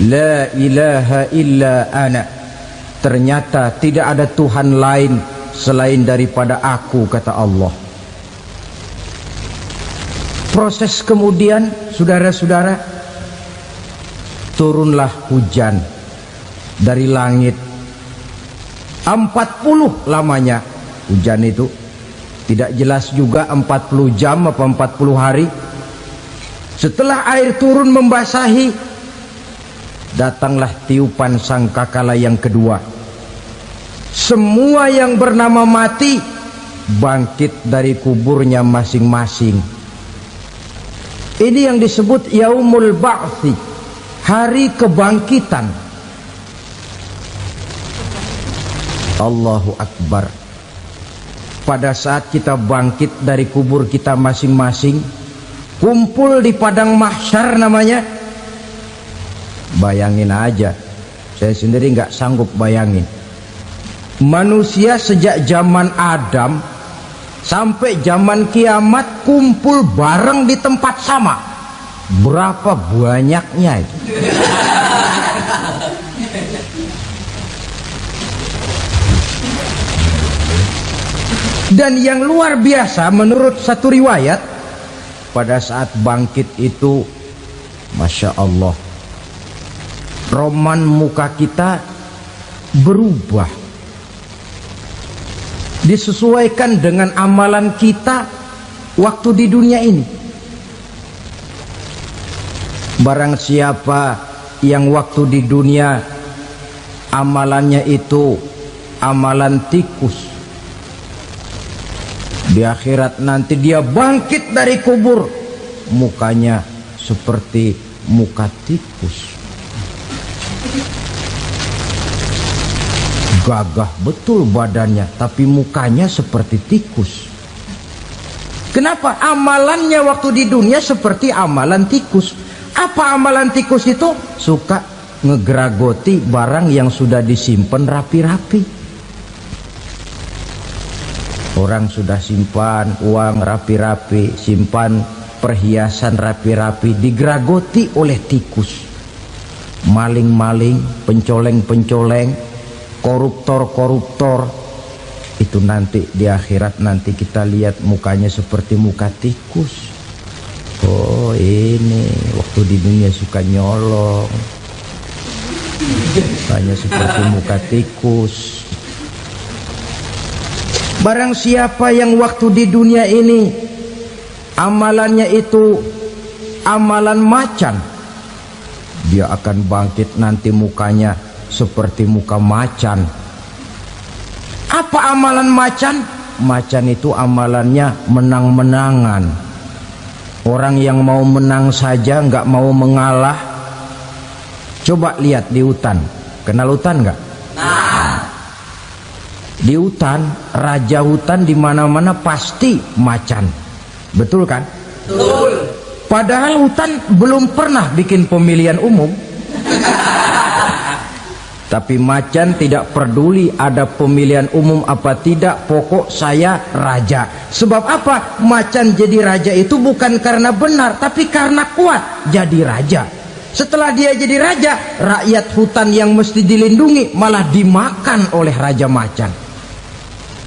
La ilaha illa ana, ternyata tidak ada Tuhan lain selain daripada aku, kata Allah. Proses kemudian, saudara-saudara, turunlah hujan dari langit. 40 lamanya hujan itu. Tidak jelas juga 40 jam apa 40 hari. Setelah air turun membasahi, datanglah tiupan sangkakala yang kedua. Semua yang bernama mati bangkit dari kuburnya masing-masing. Ini yang disebut Yaumul Ba'thi, hari kebangkitan. Allahu Akbar. Pada saat kita bangkit dari kubur kita masing-masing, kumpul di padang mahsyar namanya. Bayangin aja, saya sendiri nggak sanggup bayangin. Manusia sejak zaman Adam sampai zaman kiamat kumpul bareng di tempat sama. Berapa banyaknya itu? Dan yang luar biasa menurut satu riwayat, pada saat bangkit itu, Masya Allah, roman muka kita berubah, disesuaikan dengan amalan kita waktu di dunia ini. Barang siapa yang waktu di dunia amalannya itu amalan tikus, di akhirat nanti dia bangkit dari kubur, mukanya seperti muka tikus. Gagah betul badannya, tapi mukanya seperti tikus. Kenapa? Amalannya waktu di dunia seperti amalan tikus. Apa amalan tikus itu? Suka ngegeragoti barang yang sudah disimpan rapi-rapi. Orang sudah simpan uang rapi-rapi, simpan perhiasan rapi-rapi, digeragoti oleh tikus. Maling-maling, pencoleng-pencoleng, koruptor-koruptor, itu nanti di akhirat nanti kita lihat mukanya seperti muka tikus. Oh, ini waktu di dunia suka nyolong, mukanya seperti muka tikus. Barang siapa yang waktu di dunia ini amalannya itu amalan macan, dia akan bangkit nanti mukanya seperti muka macan. Apa amalan macan? Macan itu amalannya menang-menangan. Orang yang mau menang saja nggak mau mengalah. Coba lihat di hutan, kenal hutan nggak? Di hutan, raja hutan di mana-mana pasti macan, betul kan? Betul. Padahal hutan belum pernah bikin pemilihan umum. Tapi macan tidak peduli ada pemilihan umum apa tidak, pokok saya raja. Sebab apa? Macan jadi raja itu bukan karena benar, tapi karena kuat jadi raja. Setelah dia jadi raja, rakyat hutan yang mesti dilindungi malah dimakan oleh raja macan.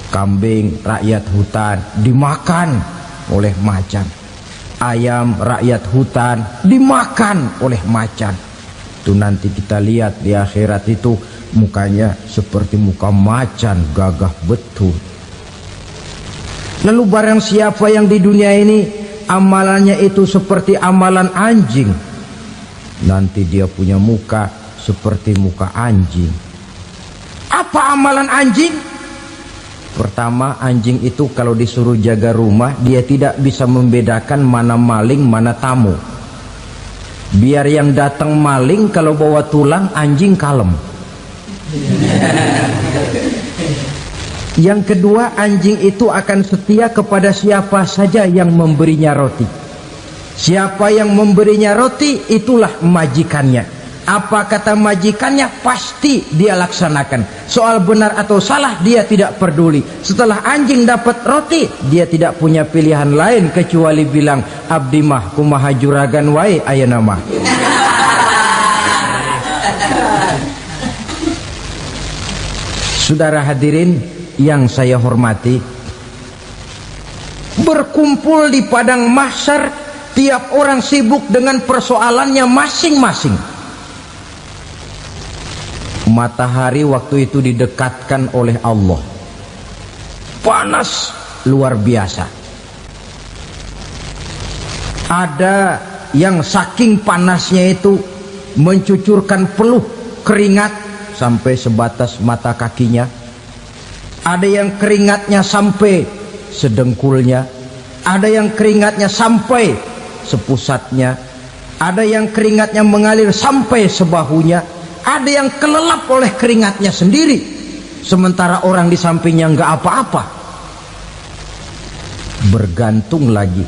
Kambing rakyat hutan dimakan oleh macan. Ayam rakyat hutan dimakan oleh macan. Itu nanti kita lihat di akhirat itu mukanya seperti muka macan, gagah betul. Lalu barang siapa yang di dunia ini amalannya itu seperti amalan anjing, nanti dia punya muka seperti muka anjing. Apa amalan anjing? Pertama, anjing itu kalau disuruh jaga rumah, dia tidak bisa membedakan mana maling, mana tamu. Biar yang datang maling, kalau bawa tulang, anjing kalem. Yang kedua, anjing itu akan setia kepada siapa saja yang memberinya roti. Siapa yang memberinya roti, itulah majikannya. Apa kata majikannya, pasti dia laksanakan. Soal benar atau salah dia tidak peduli. Setelah anjing dapat roti, dia tidak punya pilihan lain kecuali bilang, abdi mah kumaha juragan wae ayeuna mah. Saudara hadirin yang saya hormati, berkumpul di padang mahsyar, tiap orang sibuk dengan persoalannya masing-masing. Matahari waktu itu didekatkan oleh Allah, panas luar biasa. Ada yang saking panasnya itu mencucurkan peluh keringat sampai sebatas mata kakinya. Ada yang keringatnya sampai sedengkulnya, ada yang keringatnya sampai sepusatnya, ada yang keringatnya mengalir sampai sebahunya, ada yang kelelap oleh keringatnya sendiri, sementara orang di sampingnya nggak apa-apa. Bergantung lagi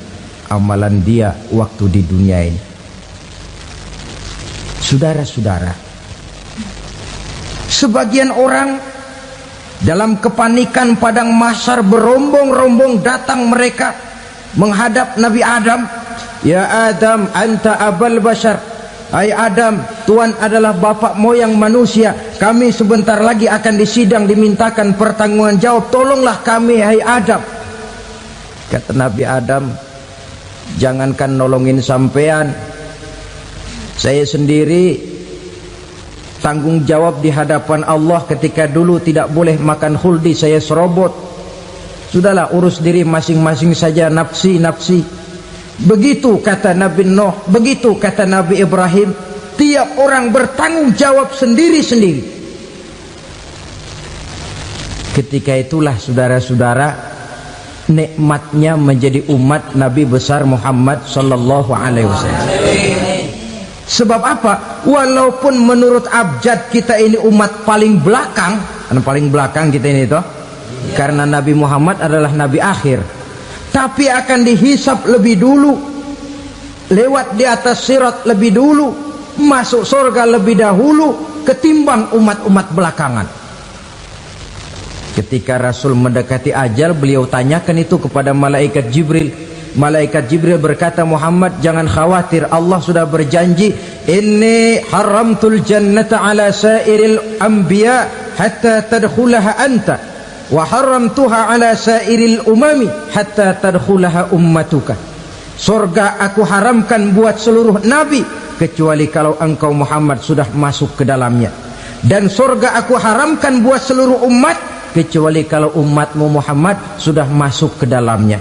amalan dia waktu di dunia ini. Saudara-saudara, sebagian orang dalam kepanikan padang mahsyar berombong-rombong datang mereka menghadap Nabi Adam. Ya Adam, anta abal bashar. Hai Adam, Tuhan adalah bapak moyang manusia. Kami sebentar lagi akan disidang, dimintakan pertanggungan jawab. Tolonglah kami, hai Adam. Kata Nabi Adam, jangankan nolongin sampean, saya sendiri tanggung jawab di hadapan Allah ketika dulu tidak boleh makan khuldi, saya serobot. Sudahlah, urus diri masing-masing saja, nafsi. Begitu kata Nabi Nuh, begitu kata Nabi Ibrahim. Tiap orang bertanggung jawab sendiri-sendiri. Ketika itulah saudara-saudara, nikmatnya menjadi umat Nabi besar Muhammad sallallahu alaihi wasallam. Sebab apa? Walaupun menurut abjad kita ini umat paling belakang, paling belakang kita ini toh, karena Nabi Muhammad adalah Nabi akhir, tapi akan dihisap lebih dulu, lewat di atas sirat lebih dulu, masuk surga lebih dahulu ketimbang umat-umat belakangan. Ketika Rasul mendekati ajal, beliau tanyakan itu kepada malaikat Jibril. Malaikat Jibril berkata, Muhammad jangan khawatir, Allah sudah berjanji, inni haramtul jannata ala sairil anbiya hatta tadkhulaha anta wa haramtuha ala sairil umami hatta tadkhulaha ummatuka. Surga aku haramkan buat seluruh nabi kecuali kalau engkau Muhammad sudah masuk ke dalamnya, dan surga aku haramkan buat seluruh umat kecuali kalau umatmu Muhammad sudah masuk ke dalamnya.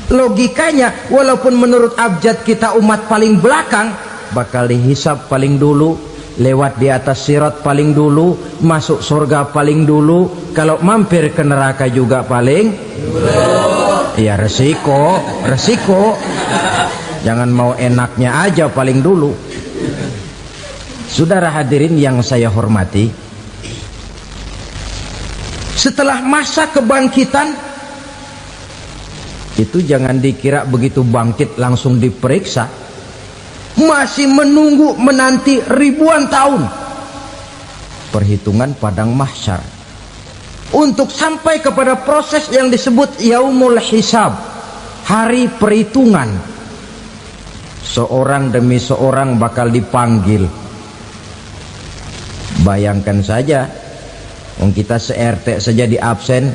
Logikanya, walaupun menurut abjad kita umat paling belakang, bakal dihisap paling dulu, lewat di atas sirat paling dulu, masuk surga paling dulu, kalau mampir ke neraka juga paling dulu. Ya resiko. Jangan mau enaknya aja paling dulu. Saudara hadirin yang saya hormati, setelah masa kebangkitan itu jangan dikira begitu bangkit langsung diperiksa, masih menunggu menanti ribuan tahun perhitungan padang mahsyar untuk sampai kepada proses yang disebut yaumul hisab, hari perhitungan. Seorang demi seorang bakal dipanggil. Bayangkan saja, kita se-RT saja di absen,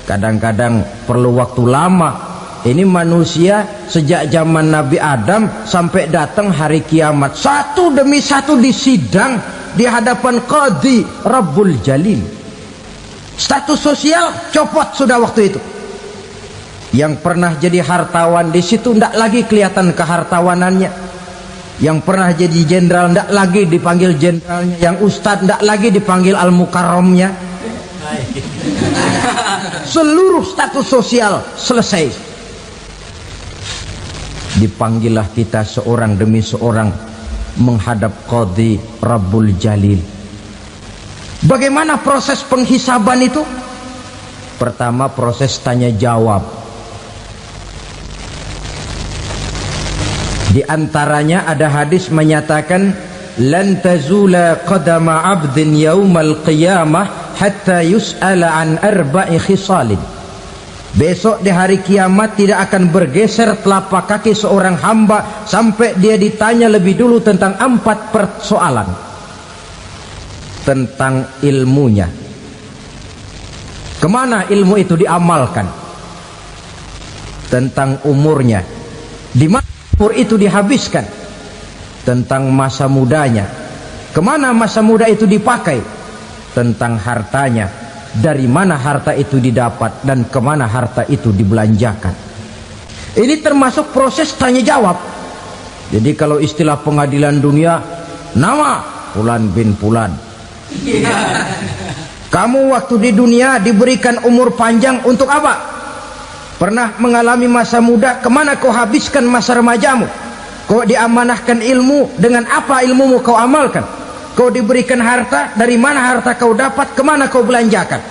kadang-kadang perlu waktu lama. Ini manusia sejak zaman Nabi Adam sampai datang hari kiamat, satu demi satu disidang di hadapan Qadhi Rabbul Jalil. Status sosial copot sudah waktu itu. Yang pernah jadi hartawan di situ tidak lagi kelihatan kehartawanannya. Yang pernah jadi jenderal tidak lagi dipanggil jenderalnya. Yang ustadz tidak lagi dipanggil al-mukarramnya. Seluruh status sosial selesai. Dipanggillah kita seorang demi seorang menghadap Qadhi Rabbul Jalil. Bagaimana proses penghisaban itu? Pertama, proses tanya jawab. Di antaranya ada hadis menyatakan, lan tazula qadama 'abdin yaumal qiyamah hatta yus'ala an arba'i khisalin. Besok di hari kiamat tidak akan bergeser telapak kaki seorang hamba sampai dia ditanya lebih dulu tentang 4 persoalan. Tentang ilmunya, kemana ilmu itu diamalkan. Tentang umurnya, di mana umur itu dihabiskan. Tentang masa mudanya, kemana masa muda itu dipakai. tentang hartanya, dari mana harta itu didapat dan kemana harta itu dibelanjakan. Ini termasuk proses tanya jawab. Jadi kalau istilah pengadilan dunia, nama Fulan bin Fulan. Kamu waktu di dunia diberikan umur panjang untuk apa? Pernah mengalami masa muda, kemana kau habiskan masa remajamu? Kau diamanahkan ilmu, dengan apa ilmumu kau amalkan? Kau diberikan harta, dari mana harta kau dapat, kemana kau belanjakan?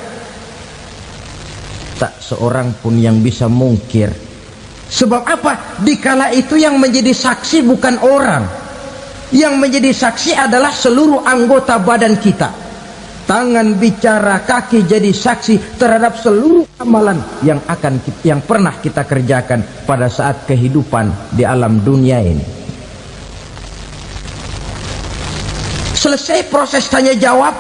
Tak seorang pun yang bisa mungkir. Sebab apa? Dikala itu yang menjadi saksi bukan orang. Yang menjadi saksi adalah seluruh anggota badan kita. Tangan bicara, kaki jadi saksi terhadap seluruh amalan yang pernah kita kerjakan pada saat kehidupan di alam dunia ini. Selesai proses tanya jawab,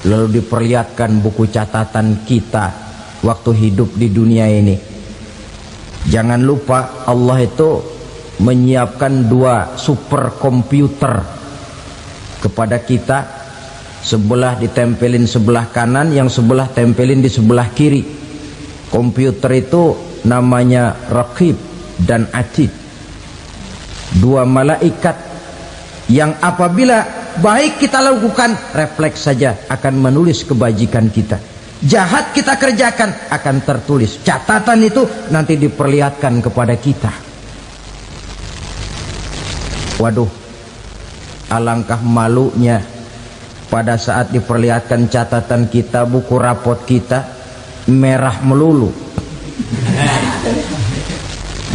lalu diperlihatkan buku catatan kita waktu hidup di dunia ini. Jangan lupa Allah itu menyiapkan 2 superkomputer kepada kita, sebelah ditempelin sebelah kanan, yang sebelah tempelin di sebelah kiri. Komputer itu namanya Raqib dan Atid, 2 malaikat yang apabila baik kita lakukan, refleks saja akan menulis kebajikan kita. Jahat kita kerjakan, akan tertulis. Catatan itu nanti diperlihatkan kepada kita. Waduh, alangkah malunya pada saat diperlihatkan catatan kita, buku rapot kita merah melulu.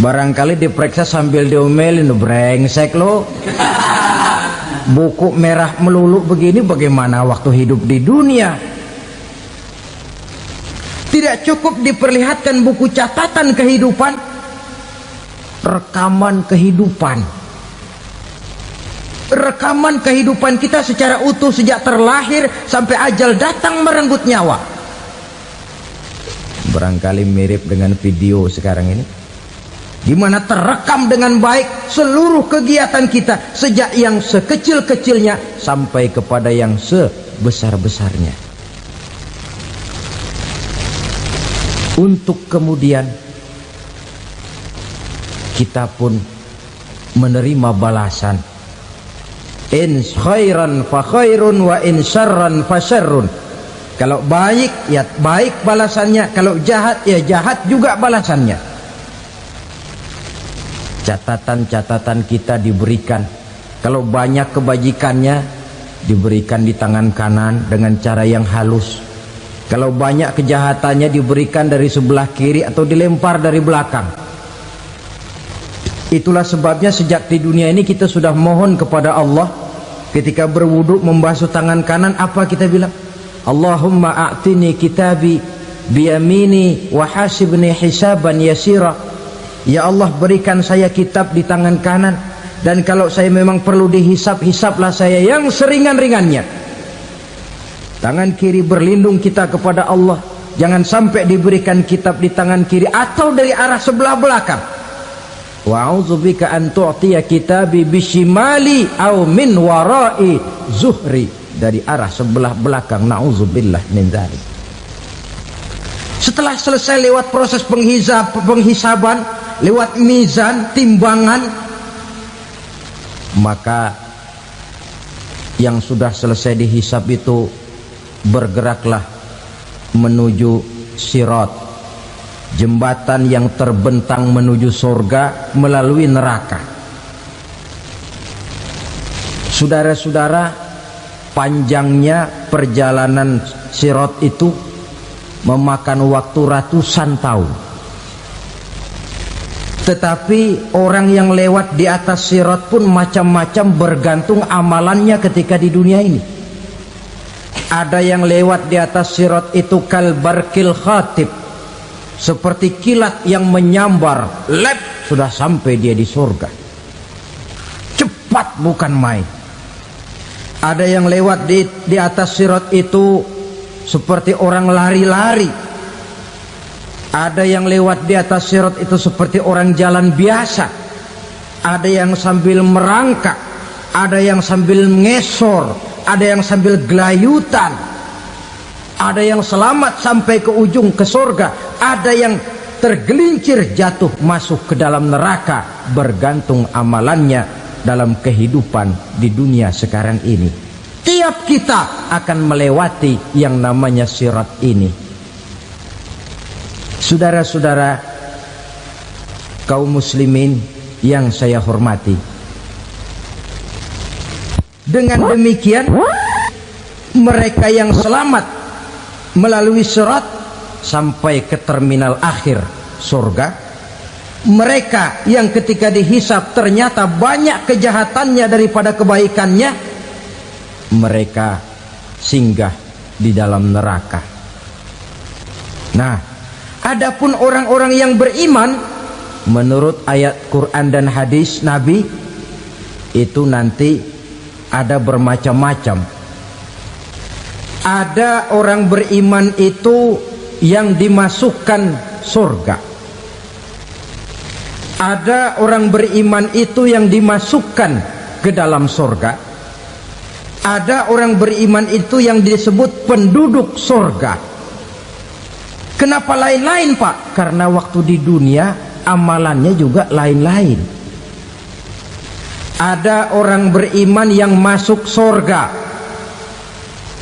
Barangkali diperiksa sambil diomelin, brengsek lo. Buku merah melulu begini, bagaimana waktu hidup di dunia? Tidak cukup diperlihatkan buku catatan kehidupan, rekaman kehidupan. Rekaman kehidupan kita secara utuh sejak terlahir sampai ajal datang merenggut nyawa. Barangkali mirip dengan video sekarang ini, di mana terekam dengan baik seluruh kegiatan kita, sejak yang sekecil-kecilnya sampai kepada yang sebesar-besarnya. Untuk kemudian kita pun menerima balasan. In khairan fa khairun wa in syarran fa syarrun. Kalau baik ya baik balasannya, kalau jahat ya jahat juga balasannya. Catatan-catatan kita diberikan. Kalau banyak kebajikannya diberikan di tangan kanan dengan cara yang halus. Kalau banyak kejahatannya diberikan dari sebelah kiri atau dilempar dari belakang. Itulah sebabnya sejak di dunia ini kita sudah mohon kepada Allah. Ketika berwudu membasuh tangan kanan, apa kita bilang? Allahumma a'tini kitabi biyamini wa hasibni hisaban yasira. Ya Allah, berikan saya kitab di tangan kanan, dan kalau saya memang perlu dihisap, hisaplah saya yang seringan-ringannya. Tangan kiri berlindung kita kepada Allah, jangan sampai diberikan kitab di tangan kiri atau dari arah sebelah belakang. Wa a'udzubika an tu'tiya kitabi bishimali aw min wara'i zuhri, dari arah sebelah belakang. Na'udzubillah min dzalik. Setelah selesai lewat proses penghisaban, lewat mizan, timbangan, maka yang sudah selesai dihisab itu bergeraklah menuju sirat, jembatan yang terbentang menuju surga melalui neraka. Saudara-saudara, panjangnya perjalanan sirat itu memakan waktu ratusan tahun. Tetapi orang yang lewat di atas sirat pun macam-macam, bergantung amalannya ketika di dunia ini. Ada yang lewat di atas sirat itu kal barkil khatib, seperti kilat yang menyambar, lep, sudah sampai dia di surga. Cepat bukan main. Ada yang lewat di atas sirat itu seperti orang lari-lari. Ada yang lewat di atas sirat itu seperti orang jalan biasa. Ada yang sambil merangkak, ada yang sambil ngesor, ada yang sambil gelayutan, ada yang selamat sampai ke ujung ke surga, ada yang tergelincir jatuh masuk ke dalam neraka, bergantung amalannya dalam kehidupan di dunia sekarang ini. Tiap kita akan melewati yang namanya sirat ini. Saudara-saudara kaum muslimin yang saya hormati, dengan demikian mereka yang selamat melalui sirat sampai ke terminal akhir surga, mereka yang ketika dihisab ternyata banyak kejahatannya daripada kebaikannya, mereka singgah di dalam neraka. Nah, adapun orang-orang yang beriman menurut ayat Quran dan hadis Nabi itu nanti ada bermacam-macam. Ada orang beriman itu yang dimasukkan surga. Ada orang beriman itu yang dimasukkan ke dalam surga. Ada orang beriman itu yang disebut penduduk surga. Kenapa lain-lain, Pak? Karena waktu di dunia amalannya juga lain-lain. Ada orang beriman yang masuk surga.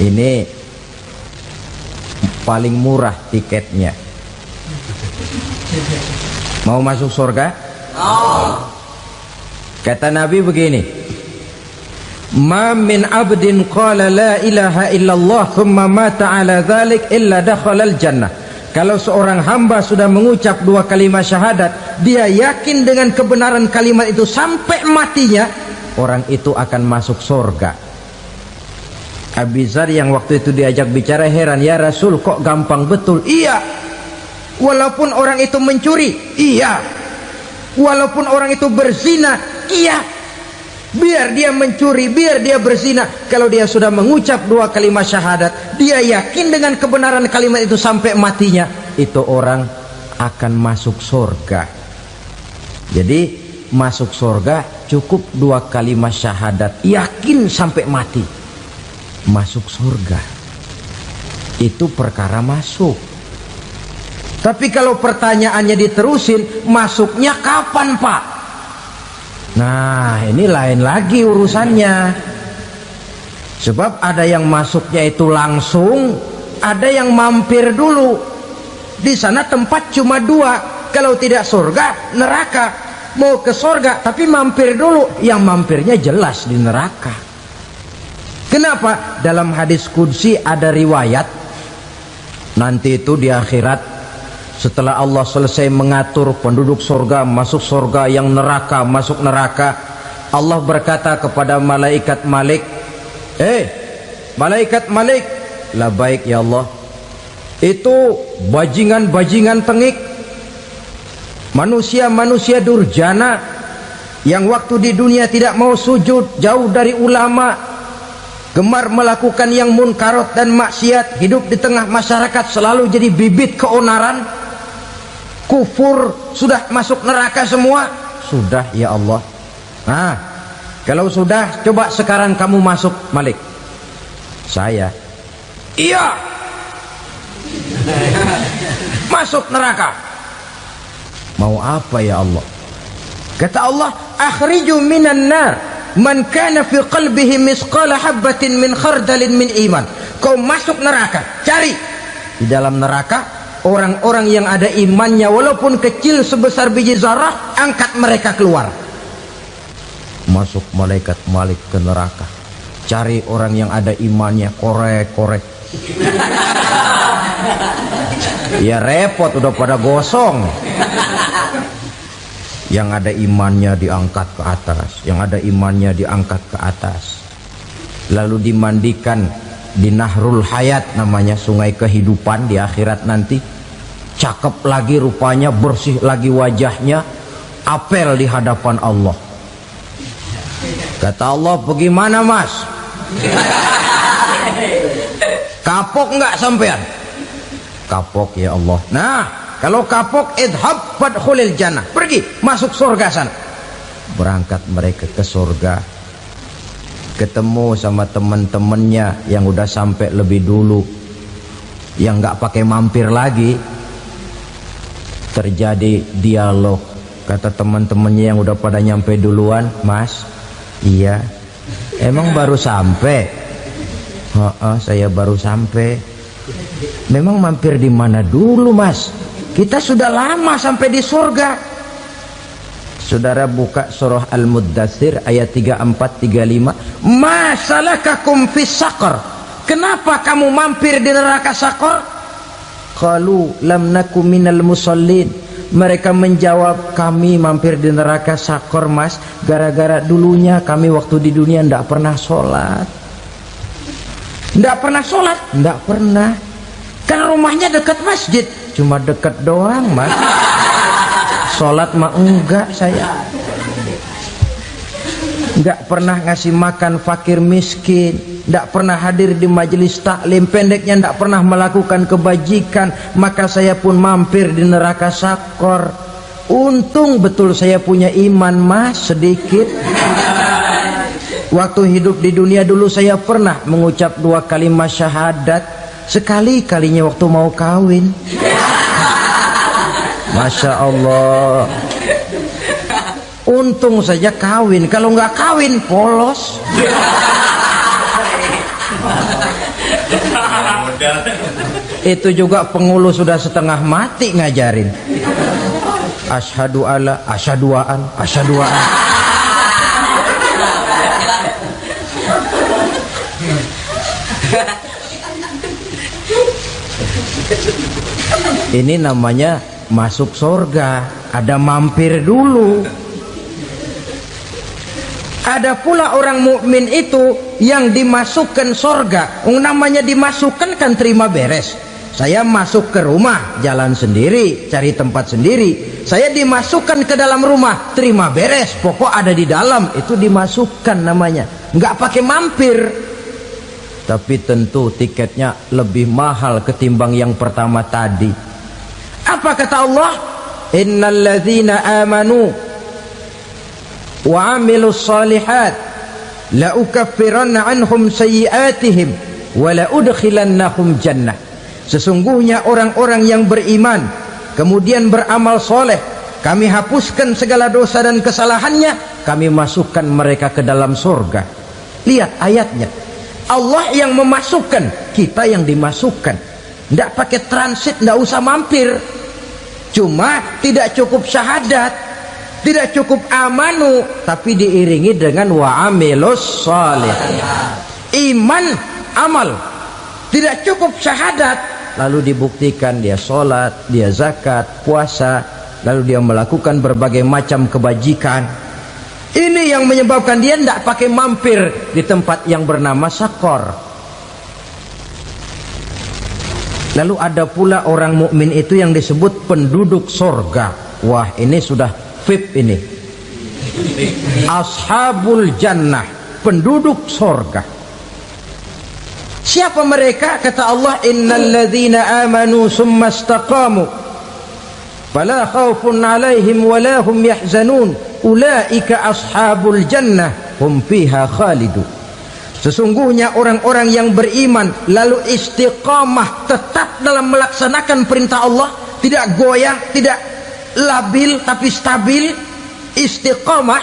Ini paling murah tiketnya. Mau masuk surga? Kata Nabi begini, ma min abdin qala la ilaha illallah thumma mata ala dhalik illa dakhalal jannah. Kalau seorang hamba sudah mengucap dua kalimat syahadat, dia yakin dengan kebenaran kalimat itu sampai matinya, orang itu akan masuk surga. Abi Dzar yang waktu itu diajak bicara heran, ya Rasul kok gampang betul? Iya, walaupun orang itu mencuri, iya, walaupun orang itu berzina, iya, biar dia mencuri, biar dia berzina, kalau dia sudah mengucap dua kalimat syahadat, dia yakin dengan kebenaran kalimat itu sampai matinya, itu orang akan masuk surga. Jadi masuk surga cukup dua kalimat syahadat, yakin sampai mati, masuk surga. Itu perkara masuk. Tapi kalau pertanyaannya diterusin, masuknya kapan, Pak? Nah, ini lain lagi urusannya. Sebab ada yang masuknya itu langsung, ada yang mampir dulu. Di sana tempat cuma dua, kalau tidak surga, neraka. Mau ke surga tapi mampir dulu, yang mampirnya jelas di neraka. Kenapa? Dalam hadis qudsi ada riwayat, nanti itu di akhirat, setelah Allah selesai mengatur penduduk surga masuk surga, yang neraka masuk neraka, Allah berkata kepada malaikat Malik, malaikat Malik, labaik ya Allah, itu bajingan-bajingan tengik, manusia-manusia durjana yang waktu di dunia tidak mau sujud, jauh dari ulama, gemar melakukan yang munkarat dan maksiat, hidup di tengah masyarakat selalu jadi bibit keonaran, kufur, sudah masuk neraka semua. Sudah ya Allah. Nah, kalau sudah, coba sekarang kamu masuk, Malik. Saya, iya, masuk neraka. Mau apa ya Allah? Kata Allah, akhriju minan nar man kana fi qalbihi misqala habatin min khardalin min iman. Kau masuk neraka, cari di dalam neraka orang-orang yang ada imannya walaupun kecil sebesar biji zarah, angkat mereka keluar. Masuk malaikat Malik ke neraka, cari orang yang ada imannya, korek-korek. Ya repot, udah pada gosong. Yang ada imannya diangkat ke atas, yang ada imannya diangkat ke atas, lalu dimandikan di Nahrul Hayat, namanya sungai kehidupan di akhirat nanti. Cakep lagi rupanya, bersih lagi wajahnya, apel di hadapan Allah. Kata Allah, bagaimana mas? Kapok nggak sampean? Kapok ya Allah. Nah, kalau kapok, idhab fadkhulil jannah, pergi masuk surga sana. Berangkat mereka ke surga. ketemu sama teman-temannya yang udah sampai lebih dulu, yang nggak pakai mampir lagi. Terjadi dialog. Kata teman-temannya yang udah pada nyampe duluan, "Mas, iya, emang baru sampai?" Saya baru sampai." "Memang mampir di mana dulu, Mas? Kita sudah lama sampai di surga." Saudara buka surah Al-Muddatsir ayat 34-35. "Ma salakakum fis saqar?" Kenapa kamu mampir di neraka Saqar? Qalu lam naku minal musallin. Mereka menjawab, kami mampir di neraka Saqar, Mas, gara-gara dulunya kami waktu di dunia tidak pernah sholat. Tidak pernah sholat? Tidak pernah. Kan rumahnya dekat masjid. Cuma dekat doang, Mas. Sholat mah enggak saya. Enggak pernah ngasih makan fakir miskin, enggak pernah hadir di majelis taklim, pendeknya enggak pernah melakukan kebajikan, maka saya pun mampir di neraka Saqar. Untung betul saya punya iman, Mas, sedikit. Waktu hidup di dunia dulu saya pernah mengucap 2 kalimat syahadat, sekali-kalinya waktu mau kawin. Masya Allah. Untung saja kawin, kalau nggak kawin polos. Itu juga pengulu sudah setengah mati ngajarin. Asyhadu alla, asyaduaan, asyaduaan. Ini namanya masuk surga, ada mampir dulu. Ada pula orang mukmin itu yang dimasukkan surga. Namanya dimasukkan kan terima beres. Saya masuk ke rumah, jalan sendiri, cari tempat sendiri. Saya dimasukkan ke dalam rumah, terima beres, pokok ada di dalam, itu dimasukkan namanya. Nggak pakai mampir. Tapi tentu tiketnya lebih mahal ketimbang yang pertama tadi. Apa kata Allah? Innal ladzina amanu wa amilus salihat la ukaffiranna anhum sayyi'atihim wa la udkhilannahum jannah. Sesungguhnya orang-orang yang beriman kemudian beramal soleh, kami hapuskan segala dosa dan kesalahannya, kami masukkan mereka ke dalam surga. Lihat ayatnya, Allah yang memasukkan, kita yang dimasukkan. Tidak pakai transit, tidak usah mampir. Cuma tidak cukup syahadat, tidak cukup amanu, tapi diiringi dengan wa'amilus salih. Iman, amal. Tidak cukup syahadat, lalu dibuktikan dia sholat, dia zakat, puasa, lalu dia melakukan berbagai macam kebajikan. Ini yang menyebabkan dia tidak pakai mampir di tempat yang bernama Saqar. Lalu ada pula orang mukmin itu yang disebut penduduk surga. Wah, ini sudah VIP ini. Ashabul jannah, penduduk surga. Siapa mereka? Kata Allah, innal ladzina amanu summa istaqamu fala khaufun 'alaihim wala hum yahzanun ulaika ashabul jannah hum fiha khalidun. Sesungguhnya orang-orang yang beriman lalu istiqamah, tetap dalam melaksanakan perintah Allah, tidak goyah, tidak labil tapi stabil, istiqamah,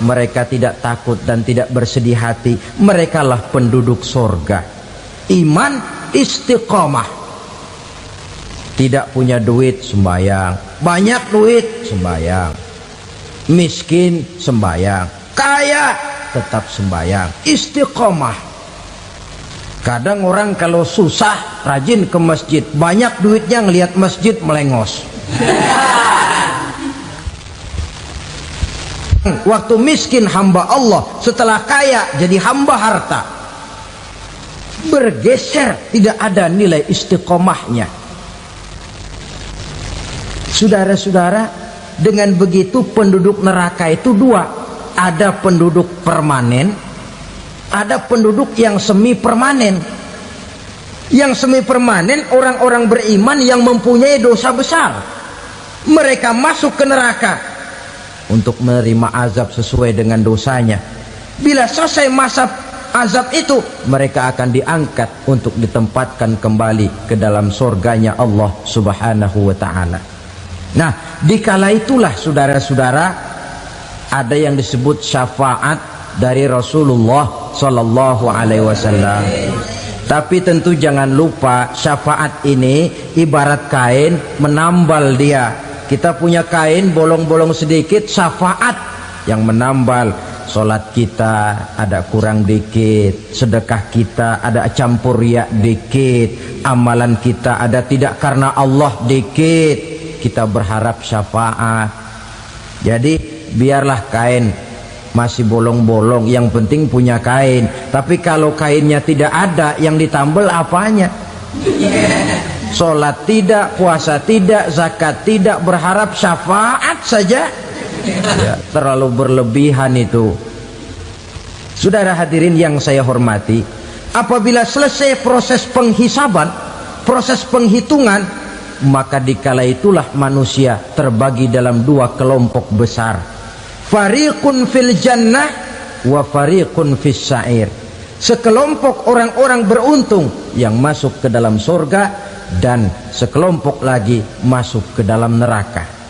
mereka tidak takut dan tidak bersedih hati. Merekalah penduduk surga. Iman, istiqamah. Tidak punya duit, sembayang. Banyak duit, sembayang. Miskin, sembayang. Kaya, tetap sembayang. Istiqamah. Kadang orang kalau susah rajin ke masjid, banyak duitnya ngelihat masjid melengos. Waktu miskin hamba Allah, setelah kaya jadi hamba harta. Bergeser, tidak ada nilai istiqomahnya. Saudara-saudara, dengan begitu penduduk neraka itu dua. Ada penduduk permanen, ada penduduk yang semi permanen. Yang semi permanen orang-orang beriman yang mempunyai dosa besar. Mereka masuk ke neraka untuk menerima azab sesuai dengan dosanya. Bila selesai masa azab itu, mereka akan diangkat untuk ditempatkan kembali ke dalam surganya Allah Subhanahu wa ta'ala. Nah, dikala itulah saudara-saudara, ada yang disebut syafaat dari Rasulullah Sallallahu Alaihi Wasallam. Tapi tentu jangan lupa, syafaat ini ibarat kain menambal dia. Kita punya kain bolong-bolong sedikit, syafaat yang menambal. Solat kita ada kurang dikit, sedekah kita ada campur riak dikit, amalan kita ada tidak karena Allah dikit, kita berharap syafaat. Jadi biarlah kain masih bolong-bolong, yang penting punya kain. Tapi kalau kainnya tidak ada, yang ditambal apanya? Sholat tidak, puasa tidak, zakat tidak, berharap syafaat saja, ya, terlalu berlebihan itu. Saudara hadirin yang saya hormati, apabila selesai proses penghisaban, proses penghitungan, maka dikala itulah manusia terbagi dalam dua kelompok besar. Fariqun fil jannah wa fariqun fis sa'ir. Sekelompok orang-orang beruntung yang masuk ke dalam surga, dan sekelompok lagi masuk ke dalam neraka.